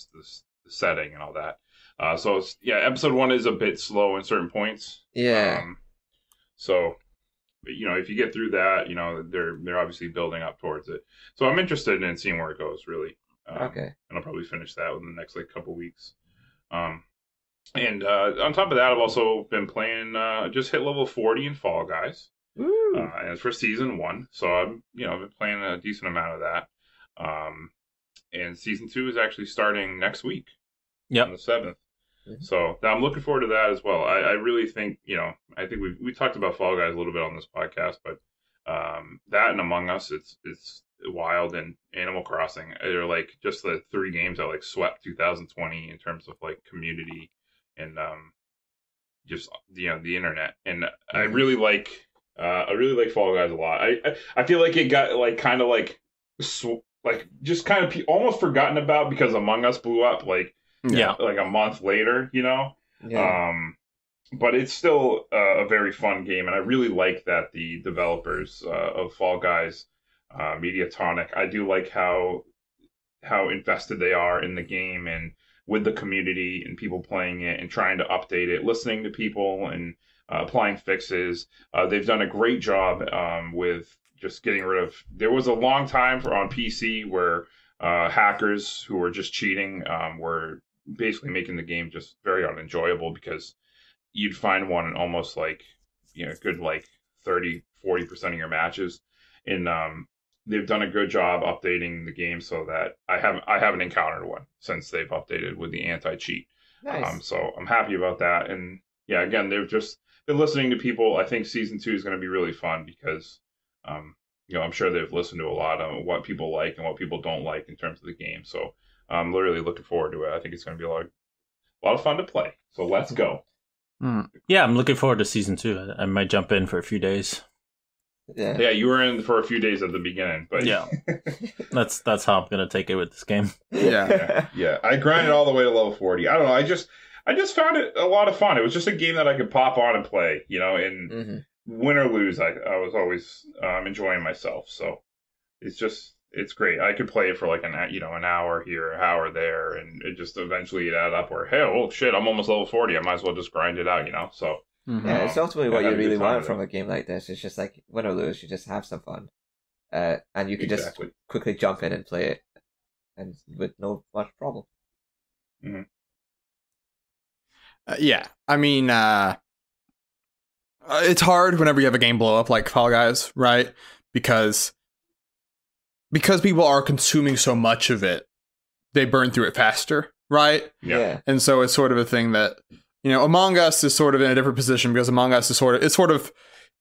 Speaker 2: setting and all that. So it's, episode 1 is a bit slow in certain points.
Speaker 4: Yeah.
Speaker 2: So, if you get through that, they're obviously building up towards it. So I'm interested in seeing where it goes, really.
Speaker 4: Okay.
Speaker 2: And I'll probably finish that within the next couple weeks. And on top of that, I've also been playing. Just hit level 40 in Fall Guys. And it's for season 1, so I've been playing a decent amount of that. And season 2 is actually starting next week.
Speaker 3: Yep.
Speaker 2: On the 7th. Mm-hmm. So I'm looking forward to that as well. I really think I think we talked about Fall Guys a little bit on this podcast, but that and Among Us, it's Wild and Animal Crossing are like just the 3 games that like swept 2020 in terms of like community and just the internet. And I really like Fall Guys a lot. I feel like it got like kind of like just kind of almost forgotten about because Among Us blew up like a month later, but it's still a very fun game, and I really like that the developers of Fall Guys, Mediatonic, I do like how invested they are in the game and with the community and people playing it and trying to update it, listening to people and applying fixes. They've done a great job with just getting rid of. There was a long time on PC where hackers who were just cheating were basically making the game just very unenjoyable because you'd find one in almost like good like 30-40% of your matches, and they've done a good job updating the game so that I haven't encountered one since they've updated with the anti-cheat.
Speaker 4: Nice.
Speaker 2: So I'm happy about that, and again, they've just been listening to people. I think season 2 is going to be really fun because I'm sure they've listened to a lot of what people like and what people don't like in terms of the game. So I'm literally looking forward to it. I think it's going to be a lot of fun to play. So let's go.
Speaker 3: Yeah, I'm looking forward to season 2. I might jump in for a few days.
Speaker 2: Yeah, you were in for a few days at the beginning, but
Speaker 3: yeah, that's how I'm gonna take it with this game.
Speaker 2: Yeah. I grinded all the way to level 40. I don't know. I just found it a lot of fun. It was just a game that I could pop on and play. And win or lose, I was always enjoying myself. So it's great. I could play it for like an hour here, an hour there, and it just eventually add up. Where shit, I'm almost level 40. I might as well just grind it out. So.
Speaker 4: Yeah, it's ultimately what you really want from a game like this. It's just like win or lose, you just have some fun, and you can just quickly jump in and play it, and with no much problem.
Speaker 2: Mm-hmm.
Speaker 1: I mean, it's hard whenever you have a game blow up like Fall Guys, right? Because people are consuming so much of it, they burn through it faster, right?
Speaker 4: Yeah.
Speaker 1: And so it's sort of a thing that. Among Us is sort of in a different position because Among Us is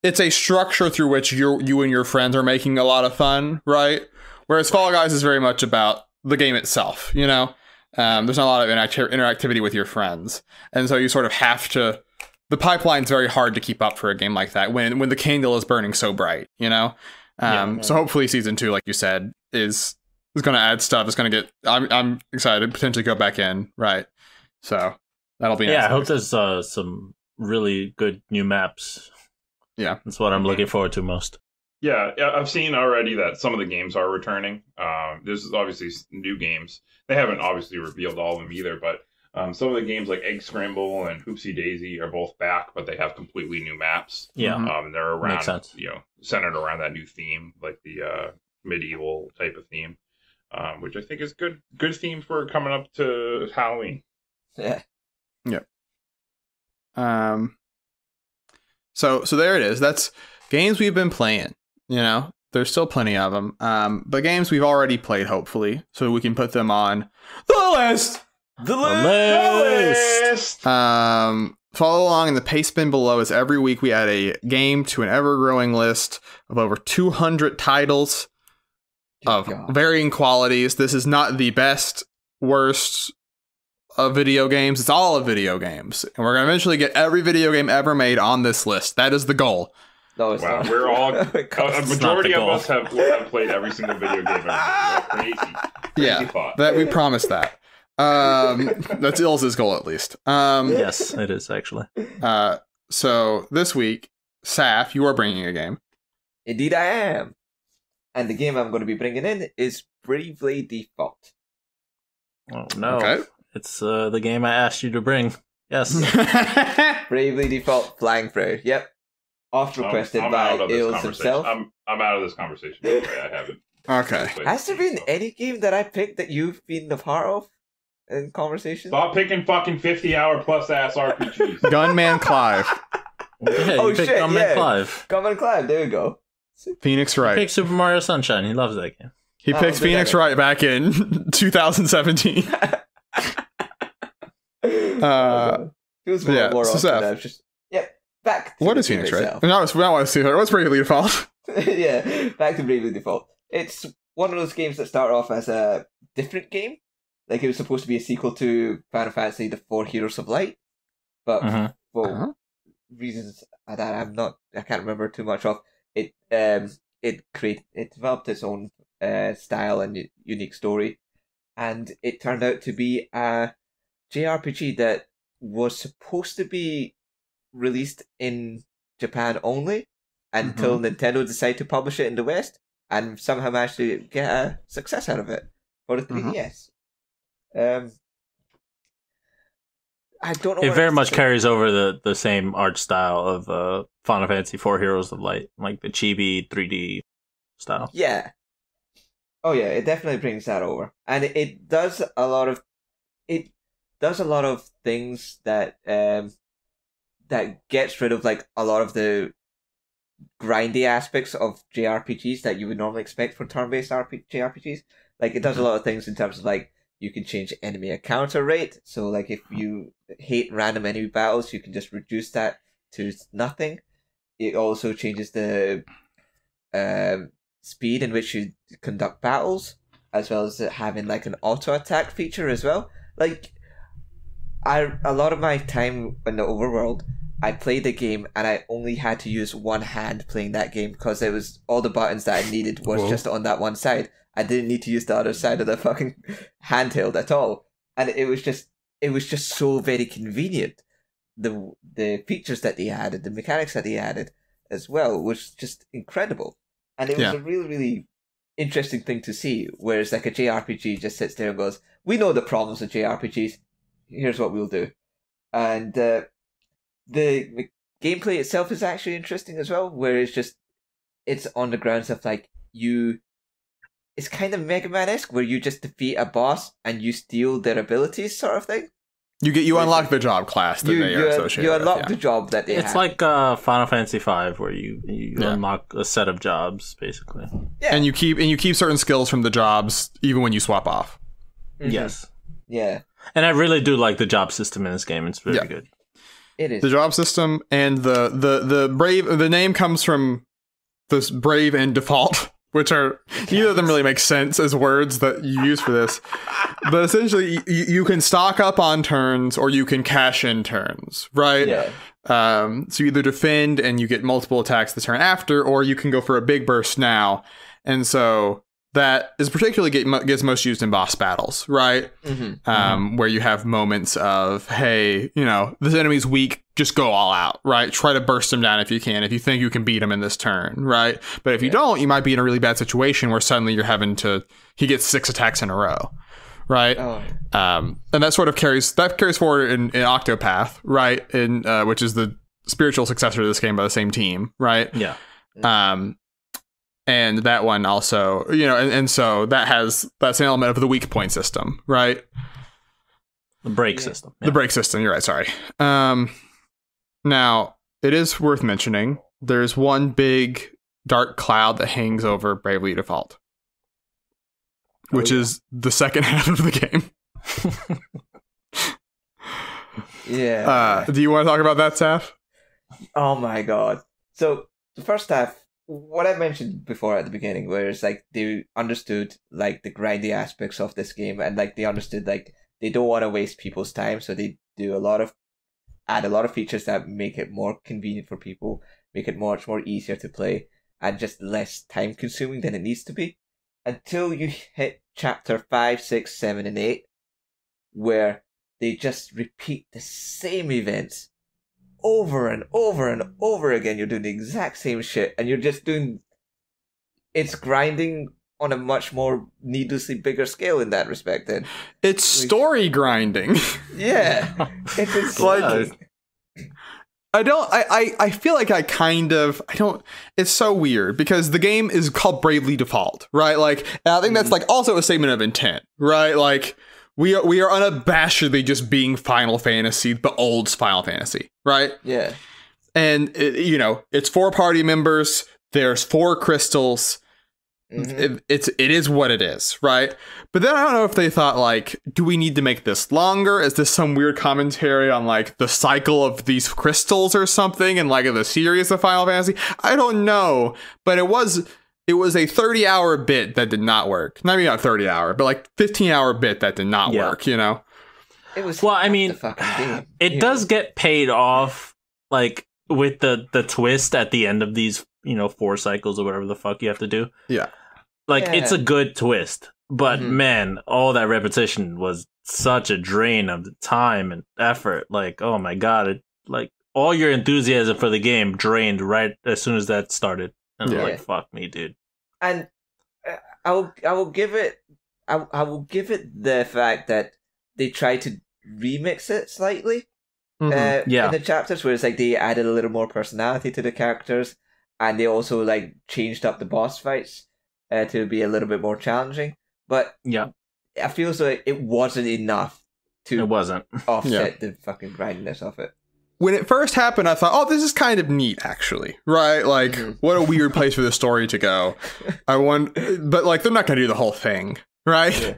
Speaker 1: it's a structure through which you and your friends are making a lot of fun, right? Whereas Fall Guys is very much about the game itself, there's not a lot of interactivity with your friends. And so you sort of have to, the pipeline's very hard to keep up for a game like that when the candle is burning so bright, So hopefully season 2, like you said, is going to add stuff. It's going to get, I'm excited to potentially go back in, right? So. That'll be nice.
Speaker 3: I hope there's some really good new maps.
Speaker 1: Yeah.
Speaker 3: That's what I'm looking forward to most.
Speaker 2: Yeah, I've seen already that some of the games are returning. There's obviously new games. They haven't obviously revealed all of them either, but some of the games like Egg Scramble and Hoopsie Daisy are both back, but they have completely new maps.
Speaker 3: Yeah.
Speaker 2: They're around,
Speaker 3: makes sense.
Speaker 2: Centered around that new theme, like the medieval type of theme, which I think is good theme for coming up to Halloween.
Speaker 4: Yeah.
Speaker 1: Yeah. So there it is. That's games we've been playing. There's still plenty of them. But games we've already played, hopefully, so we can put them on the list.
Speaker 3: The list.
Speaker 1: Follow along in the paste bin below, as every week we add a game to an ever-growing list of over 200 titles. of varying qualities. This is not the best, worst of video games. It's all of video games. And we're going to eventually get every video game ever made on this list. That is the goal.
Speaker 4: No, it's not.
Speaker 2: We're all... a majority of us have played every single video game ever. Crazy
Speaker 1: thought. That we promised that. That's Ilse's goal, at least.
Speaker 3: Yes, it is, actually.
Speaker 1: So, this week, Saf, you are bringing a game.
Speaker 4: Indeed I am. And the game I'm going to be bringing in is Bravely Default.
Speaker 3: Oh, no. Okay. It's the game I asked you to bring. Yes.
Speaker 4: Bravely Default Flying Prayer. Yep. Oft requested by Ilse himself.
Speaker 2: I'm out of this conversation. I haven't.
Speaker 1: Okay.
Speaker 4: Has there been any game that I picked that you've been a part of in conversation?
Speaker 2: Stop picking fucking 50-hour plus ass RPGs.
Speaker 1: Gunman Clive.
Speaker 3: Yeah, you picked Gunman Clive.
Speaker 4: Gunman Clive, there you go.
Speaker 1: Phoenix Wright.
Speaker 3: He picked Super Mario Sunshine. He loves that game.
Speaker 1: He picked Phoenix Wright back in 2017.
Speaker 4: Back to
Speaker 1: what is Phoenix Wright? What's Bravely Default?
Speaker 4: Yeah, back to Bravely Default. It's one of those games that start off as a different game. Like, it was supposed to be a sequel to Final Fantasy The Four Heroes of Light. But for reasons that I can't remember too much of, it developed its own style and unique story. And it turned out to be a JRPG that was supposed to be released in Japan only until Nintendo decided to publish it in the West, and somehow managed to get a success out of it for the 3DS. I don't know.
Speaker 3: It very much carries over the same art style of Final Fantasy IV Heroes of Light, like the chibi 3D style.
Speaker 4: Yeah. Oh yeah, it definitely brings that over, and it does a lot of things that that gets rid of like a lot of the grindy aspects of JRPGs that you would normally expect for turn-based JRPGs. Like, it does a lot of things in terms of like, you can change enemy encounter rate. So like, if you hate random enemy battles, you can just reduce that to nothing. It also changes the speed in which you conduct battles, as well as having like an auto attack feature as well. Like, a lot of my time in the overworld, I played the game and I only had to use one hand playing that game because it was all the buttons that I needed was just on that one side. I didn't need to use the other side of the fucking handheld at all, and it was just so very convenient. The features that they added, the mechanics that they added as well, was just incredible, and it was a really, really interesting thing to see. Whereas like a JRPG just sits there and goes, "We know the problems of JRPGs. Here's what we'll do," and the gameplay itself is actually interesting as well, where it's on the grounds of like it's kind of Mega Man-esque, where you just defeat a boss and you steal their abilities, sort of thing.
Speaker 1: You unlock the job class that they are associated
Speaker 4: with. You unlock
Speaker 1: with,
Speaker 4: the job that they have.
Speaker 3: It's like Final Fantasy V, where you unlock a set of jobs, basically.
Speaker 1: Yeah. And you keep certain skills from the jobs even when you swap off.
Speaker 3: Mm-hmm. Yes.
Speaker 4: Yeah.
Speaker 3: And I really do like the job system in this game. It's very good.
Speaker 4: It is.
Speaker 1: The job system and the brave. The name comes from this brave and default, which are neither of them really make sense as words that you use for this. But essentially, you can stock up on turns or you can cash in turns, right?
Speaker 4: Yeah.
Speaker 1: So you either defend and you get multiple attacks the turn after, or you can go for a big burst now. And so that is particularly gets most used in boss battles, right? Where you have moments of, hey, this enemy's weak, just go all out, right? Try to burst him down if you can, if you think you can beat him in this turn, right? But if you don't, you might be in a really bad situation where suddenly you're he gets 6 attacks in a row, right?
Speaker 4: Oh.
Speaker 1: And that sort of carries forward in Octopath, right? Which is the spiritual successor to this game by the same team, right?
Speaker 3: Yeah.
Speaker 1: And that one also, and so that's an element of the weak point system, right?
Speaker 3: The break system.
Speaker 1: Yeah. The break system, you're right, sorry. Now, it is worth mentioning, there's one big dark cloud that hangs over Bravely Default, which is the second half of the game.
Speaker 4: Yeah.
Speaker 1: Do you want to talk about that, Saf?
Speaker 4: Oh my god. So, the first half what I mentioned before at the beginning, where it's like they understood like the grindy aspects of this game, and like they understood like they don't want to waste people's time, so they do add a lot of features that make it more convenient for people, make it much more easier to play, and just less time consuming than it needs to be. Until you hit chapter 5, 6, 7, and 8, where they just repeat the same events over and over and over again. You're doing the exact same shit, and you're just doing... It's grinding on a much more needlessly bigger scale in that respect. Then
Speaker 1: it's story grinding.
Speaker 4: Yeah, it's
Speaker 1: like I feel like I don't. It's so weird because the game is called Bravely Default, right? Like, and I think that's like also a statement of intent, right? Like we are unabashedly just being Final Fantasy, but old Final Fantasy, right?
Speaker 4: Yeah,
Speaker 1: and it's 4 party members. There's 4 crystals. It is what it is, right? But then I don't know if they thought, like, do we need to make this longer? Is this some weird commentary on, like, the cycle of these crystals or something and, like, the series of Final Fantasy? I don't know, but it was a 30-hour bit that did not work. Maybe not 30-hour, but, like, 15-hour bit that did not work,
Speaker 3: It
Speaker 4: was...
Speaker 3: Well, I mean, it does get paid off, like, with the twist at the end of these, 4 cycles or whatever the fuck you have to do.
Speaker 1: Yeah.
Speaker 3: Like, it's a good twist, but man, all that repetition was such a drain of the time and effort. Like, oh my god, all your enthusiasm for the game drained right as soon as that started. And I'm like, fuck me, dude.
Speaker 4: And I will give it the fact that they tried to remix it slightly. In the chapters, where it's like they added a little more personality to the characters, and they also like changed up the boss fights to be a little bit more challenging. But I feel so it wasn't enough to offset the fucking grindiness of it.
Speaker 1: When it first happened, I thought, oh, this is kind of neat, actually, right? Like, what a weird place for the story to go. But like, they're not going to do the whole thing, right? Yeah.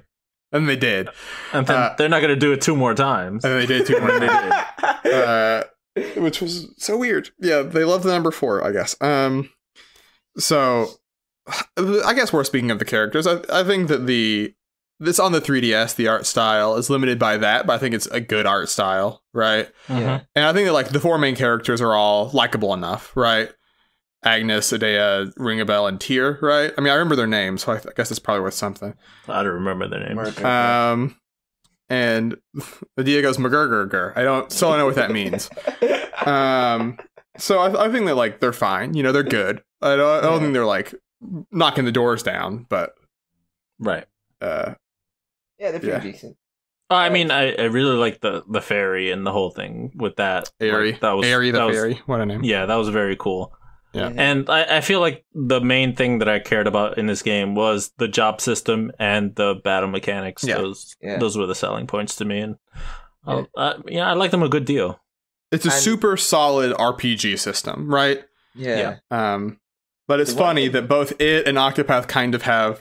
Speaker 1: And they did.
Speaker 3: And then they're not going to do it 2 more times.
Speaker 1: And they did 2 more times. Which was so weird. Yeah, they love the number 4, I guess. So, I guess we're speaking of the characters. I think that this on the 3DS, the art style is limited by that, but I think it's a good art style, right?
Speaker 4: Yeah.
Speaker 1: And I think that like the 4 main characters are all likable enough, right? Agnes, Adea, Ringabel, and Tyr, right? I mean, I remember their names, so I guess it's probably worth something.
Speaker 3: I don't remember their names.
Speaker 1: And Adea goes McGurgurgur. I don't know what that means. So I think that like they're fine. They're good. I don't think they're like knocking the doors down, but
Speaker 3: right.
Speaker 4: They're pretty decent.
Speaker 3: I mean, I really like the fairy and the whole thing with that.
Speaker 1: Airy.
Speaker 3: Like, that was
Speaker 1: Fairy. What a name.
Speaker 3: Yeah, that was very cool.
Speaker 1: Yeah.
Speaker 3: And I feel like the main thing that I cared about in this game was the job system and the battle mechanics.
Speaker 1: Yeah.
Speaker 3: Those were the selling points to me. And I like them a good deal.
Speaker 1: It's a super solid RPG system, right?
Speaker 4: Yeah.
Speaker 1: But it's funny that both it and Octopath kind of have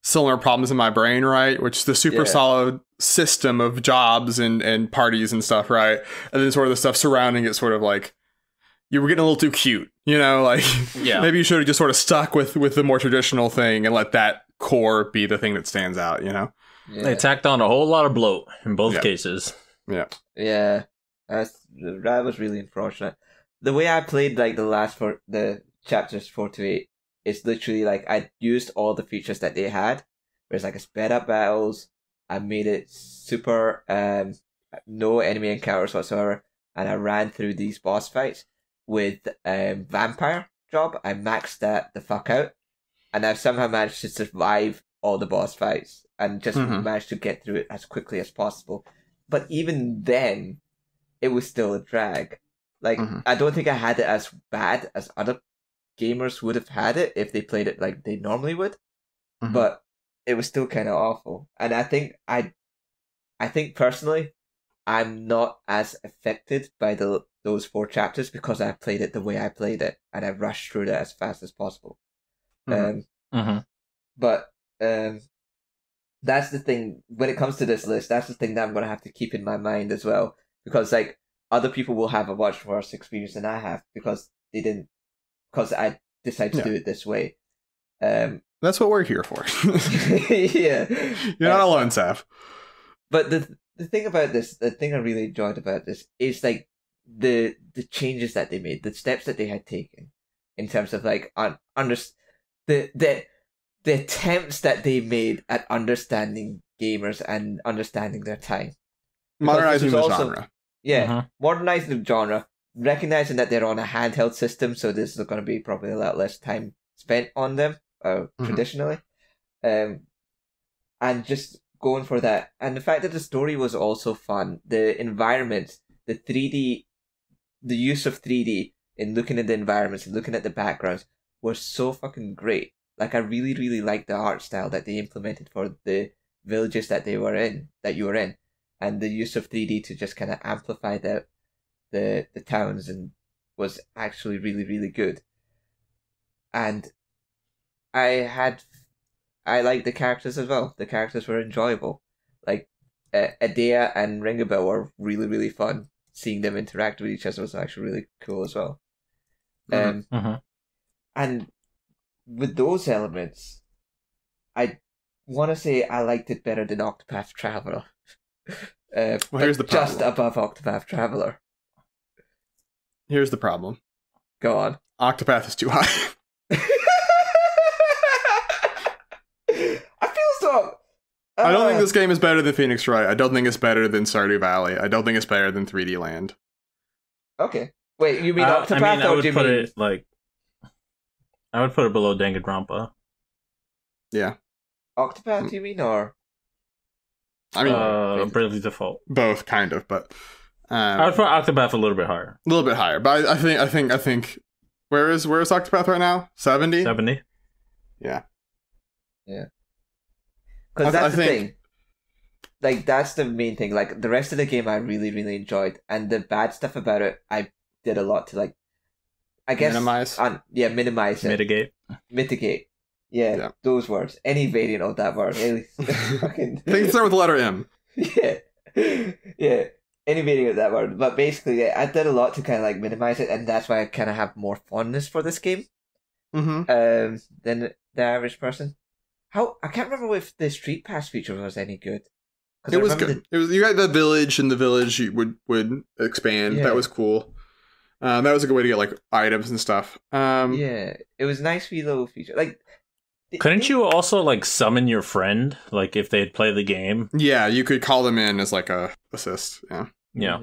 Speaker 1: similar problems in my brain, right? Which is the super solid system of jobs and parties and stuff, right? And then sort of the stuff surrounding it sort of like, you were getting a little too cute, maybe you should have just sort of stuck with the more traditional thing and let that core be the thing that stands out,
Speaker 3: They tacked on a whole lot of bloat in both cases.
Speaker 4: Yeah, that was really unfortunate. The way I played like the chapters 4 to 8 is literally like I used all the features that they had. There's like a sped up battles. I made it super no enemy encounters whatsoever, and I ran through these boss fights with vampire job. I maxed that the fuck out, and I've somehow managed to survive all the boss fights and just managed to get through it as quickly as possible. But even then, it was still a drag. Like, I don't think I had it as bad as other gamers would have had it if they played it like they normally would. But it was still kind of awful. And I think personally, I'm not as affected by those 4 chapters because I played it the way I played it, and I rushed through that as fast as possible. But that's the thing, when it comes to this list, that's the thing that I'm going to have to keep in my mind as well, because like other people will have a much worse experience than I have because I decide to do it this way.
Speaker 1: That's what we're here for.
Speaker 4: Yeah.
Speaker 1: You're not alone, Sav.
Speaker 4: But the thing about this, the thing I really enjoyed about this is like the changes that they made, the steps that they had taken in terms of like the attempts that they made at understanding gamers and understanding their time.
Speaker 1: Modernizing the genre.
Speaker 4: Yeah, modernizing the genre, recognizing that they're on a handheld system, so this is going to be probably a lot less time spent on them, traditionally. And just going for that. And the fact that the story was also fun, the environments, the 3D, the use of 3D in looking at the environments and looking at the backgrounds was so fucking great. Like, I really, really liked the art style that they implemented for the villages that you were in, and the use of 3D to just kind of amplify the towns and was actually really, really good. And I liked the characters as well. The characters were enjoyable. Like, Adea and Ringabel were really, really fun. Seeing them interact with each other was actually really cool as well. And with those elements, I want to say I liked it better than Octopath Traveler.
Speaker 1: Well, here's the problem.
Speaker 4: Just above Octopath Traveler.
Speaker 1: Here's the problem.
Speaker 4: Go on.
Speaker 1: Octopath is too high.
Speaker 4: I feel so.
Speaker 1: I don't think this game is better than Phoenix Wright. I don't think it's better than Stardew Valley. I don't think it's better than 3D Land.
Speaker 4: Okay. Wait, you mean Octopath?
Speaker 3: I would put it like. I would put it below Danganronpa.
Speaker 1: Yeah.
Speaker 4: Octopath, you mean, or?
Speaker 1: I mean,
Speaker 3: Bravely Default.
Speaker 1: Both, kind of, but.
Speaker 3: I would put Octopath a little bit higher.
Speaker 1: A little bit higher, but I think. Where is Octopath right now? 70?
Speaker 3: 70.
Speaker 1: Yeah.
Speaker 4: Yeah. Because that's the thing. Like, that's the main thing. Like, the rest of the game I really, really enjoyed. And the bad stuff about it, I did a lot to, like, I guess...
Speaker 1: Minimize?
Speaker 4: Minimize it. Mitigate. Yeah, those words. Any variant of that word.
Speaker 1: Things start with the letter M.
Speaker 4: Yeah. Yeah. Any variant of that word. But basically, yeah, I did a lot to kind of, like, minimize it. And that's why I kind of have more fondness for this game. Than the average person. I can't remember if the Street Pass feature was any good.
Speaker 1: It was good. It was, you got the village, and the village would expand. Yeah. That was cool. That was a good way to get like items and stuff.
Speaker 4: Yeah, it was a nice wee little feature. Like,
Speaker 3: couldn't you also like summon your friend? Like if they'd play the game.
Speaker 1: Yeah, you could call them in as like a assist. Yeah.
Speaker 3: Yeah.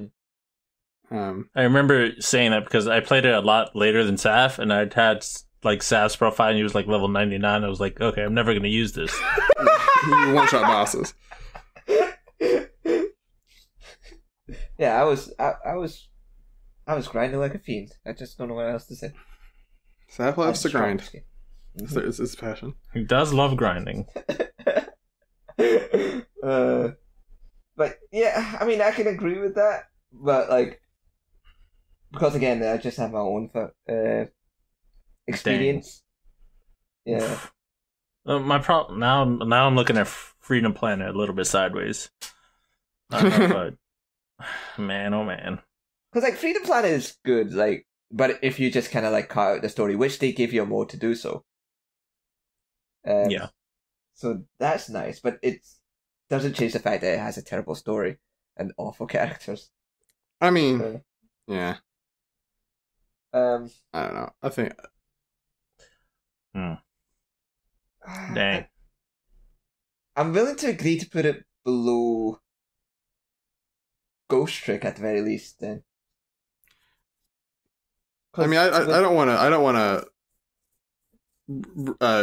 Speaker 3: I remember saying that because I played it a lot later than Saf, and I'd had like Sav's profile, and he was like level 99. I was like, okay, I'm never gonna use this.
Speaker 1: One shot bosses.
Speaker 4: Yeah, I was grinding like a fiend. I just don't know what else to say.
Speaker 1: Sav loves to grind. It's his passion.
Speaker 3: He does love grinding.
Speaker 4: But yeah, I mean, I can agree with that. But like, because again, I just have my own experience. Dang. Yeah.
Speaker 3: My problem now I'm looking at Freedom Planet a little bit sideways. I don't know, but man, oh man.
Speaker 4: Because like Freedom Planet is good, like, but if you just kind of like cut out the story, which they give you a mode to do so.
Speaker 3: Yeah.
Speaker 4: So that's nice, but it doesn't change the fact that it has a terrible story and awful characters.
Speaker 1: I mean, yeah.
Speaker 4: I
Speaker 1: don't know. I think.
Speaker 3: Dang.
Speaker 4: I'm willing to agree to put it below Ghost Trick at the very least. Then.
Speaker 1: I mean, I don't want to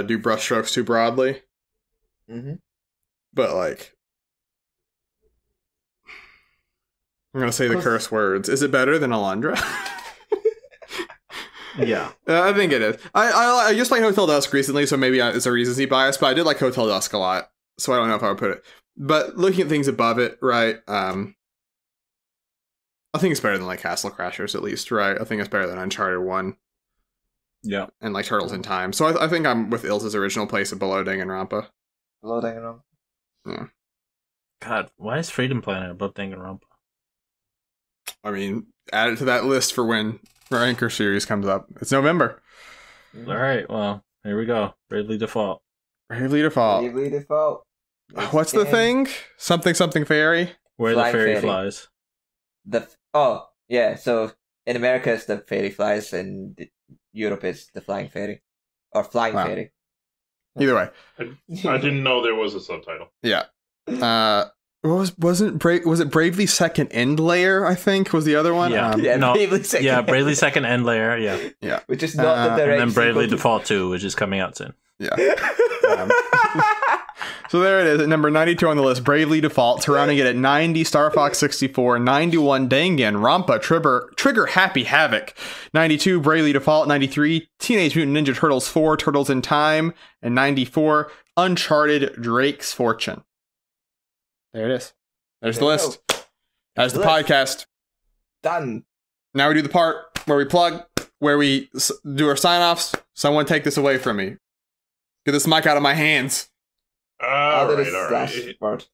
Speaker 1: do brushstrokes too broadly.
Speaker 4: Mm-hmm.
Speaker 1: But like, I'm gonna say the curse words. Is it better than Alundra?
Speaker 3: Yeah,
Speaker 1: I think it is. I just played Hotel Dusk recently, so maybe it's a recency bias, but I did like Hotel Dusk a lot, so I don't know if I would put it. But looking at things above it, right? I think it's better than like Castle Crashers, at least, right? I think it's better than Uncharted 1.
Speaker 3: Yeah,
Speaker 1: and like Turtles in Time. So I think I'm with Ilse's original place of below Danganronpa.
Speaker 4: Below Danganronpa.
Speaker 1: Yeah.
Speaker 3: God, why is Freedom Planet above Danganronpa?
Speaker 1: I mean, add it to that list for when our Anchor series comes up. It's November.
Speaker 3: All right, well, here we go. Bravely Default.
Speaker 1: Bravely Default.
Speaker 4: Bravely Default.
Speaker 1: What's the thing? Something fairy?
Speaker 3: Where the fairy flies.
Speaker 4: So in America it's the fairy flies, and Europe is the flying fairy. Or flying fairy.
Speaker 1: Either way.
Speaker 2: I didn't know there was a subtitle.
Speaker 1: Yeah. Was it Bravely Second End Layer, I think, was the other one?
Speaker 3: Yeah, Bravely Second End Layer,
Speaker 1: yeah.
Speaker 4: Which is not the direct
Speaker 3: and then Bravely Default 2, which is coming out soon.
Speaker 1: Yeah. So there it is, at number 92 on the list, Bravely Default, surrounding it at 90, Star Fox 64, 91, Dangan, Rampa, Trigger Happy Havoc, 92, Bravely Default, 93, Teenage Mutant Ninja Turtles 4, Turtles in Time, and 94, Uncharted Drake's Fortune. There it is. There's the list. That's the podcast.
Speaker 4: Done.
Speaker 1: Now we do the part where we plug, where we do our sign-offs. Someone take this away from me. Get this mic out of my hands.
Speaker 2: All right.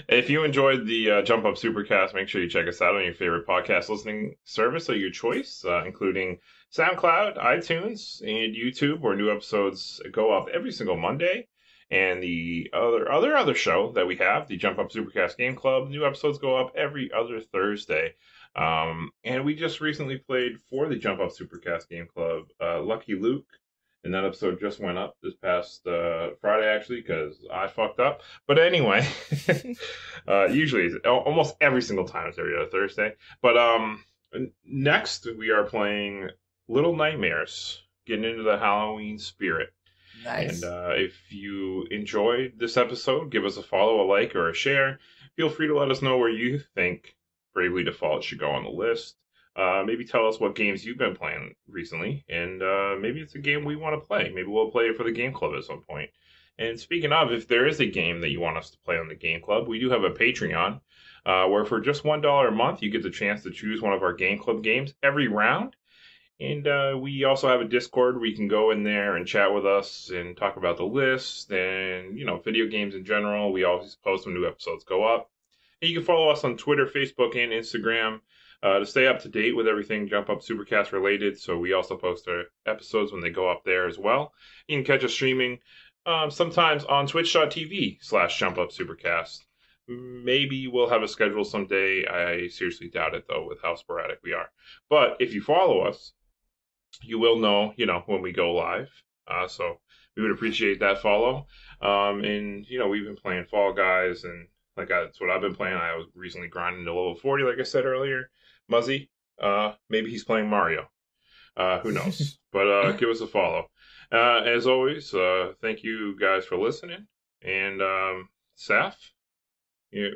Speaker 2: If you enjoyed the Jump Up Supercast, make sure you check us out on your favorite podcast listening service of your choice, including SoundCloud, iTunes, and YouTube, where new episodes go up every single Monday. And the other show that we have, the Jump Up Supercast Game Club, new episodes go up every other Thursday. And we just recently played for the Jump Up Supercast Game Club, Lucky Luke. And that episode just went up this past Friday, actually, because I fucked up. But anyway, usually, almost every single time, it's every other Thursday. But next, we are playing Little Nightmares, getting into the Halloween spirit.
Speaker 4: Nice.
Speaker 2: And if you enjoyed this episode, give us a follow, a like, or a share. Feel free to let us know where you think Bravely Default should go on the list. Maybe tell us what games you've been playing recently, and maybe it's a game we want to play. Maybe we'll play it for the Game Club at some point. And speaking of, if there is a game that you want us to play on the Game Club, we do have a Patreon, where for just $1 a month, you get the chance to choose one of our Game Club games every round. And we also have a Discord where you can go in there and chat with us and talk about the list and, video games in general. We always post when new episodes go up. And you can follow us on Twitter, Facebook, and Instagram to stay up to date with everything Jump Up Supercast related. So we also post our episodes when they go up there as well. You can catch us streaming sometimes on twitch.tv/Jump Up Supercast. Maybe we'll have a schedule someday. I seriously doubt it, though, with how sporadic we are. But if you follow us, you will know, when we go live. So we would appreciate that follow. And, we've been playing Fall Guys, and that's what I've been playing. I was recently grinding to level 40, like I said earlier. Muzzy, maybe he's playing Mario. Who knows? But give us a follow. As always, thank you guys for listening. And Saf,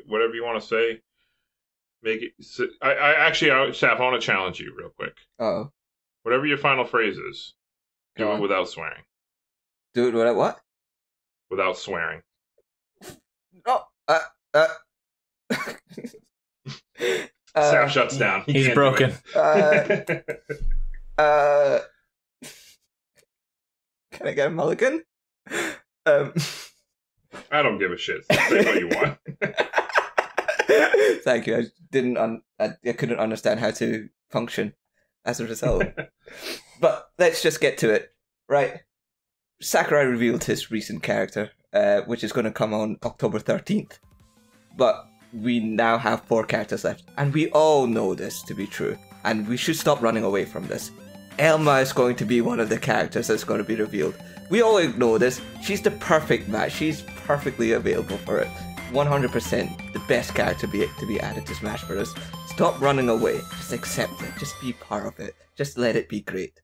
Speaker 2: whatever you want to say, make it. Saf, I want to challenge you real quick.
Speaker 4: Uh-oh.
Speaker 2: Whatever your final phrase is, do it without swearing.
Speaker 4: Do it without what?
Speaker 2: Without swearing. Saf shuts down.
Speaker 3: He's broken.
Speaker 4: Can I get a mulligan?
Speaker 2: I don't give a shit. Say what you want.
Speaker 4: Thank you. I couldn't understand how to function as a result. But let's just get to it. Right. Sakurai revealed his recent character, which is going to come on October 13th. But we now have 4 characters left. And we all know this to be true. And we should stop running away from this. Elma is going to be one of the characters that's going to be revealed. We all know this. She's the perfect match. She's perfectly available for it. 100% the best character to be added to Smash Bros. Stop running away. Just accept it. Just be part of it. Just let it be great.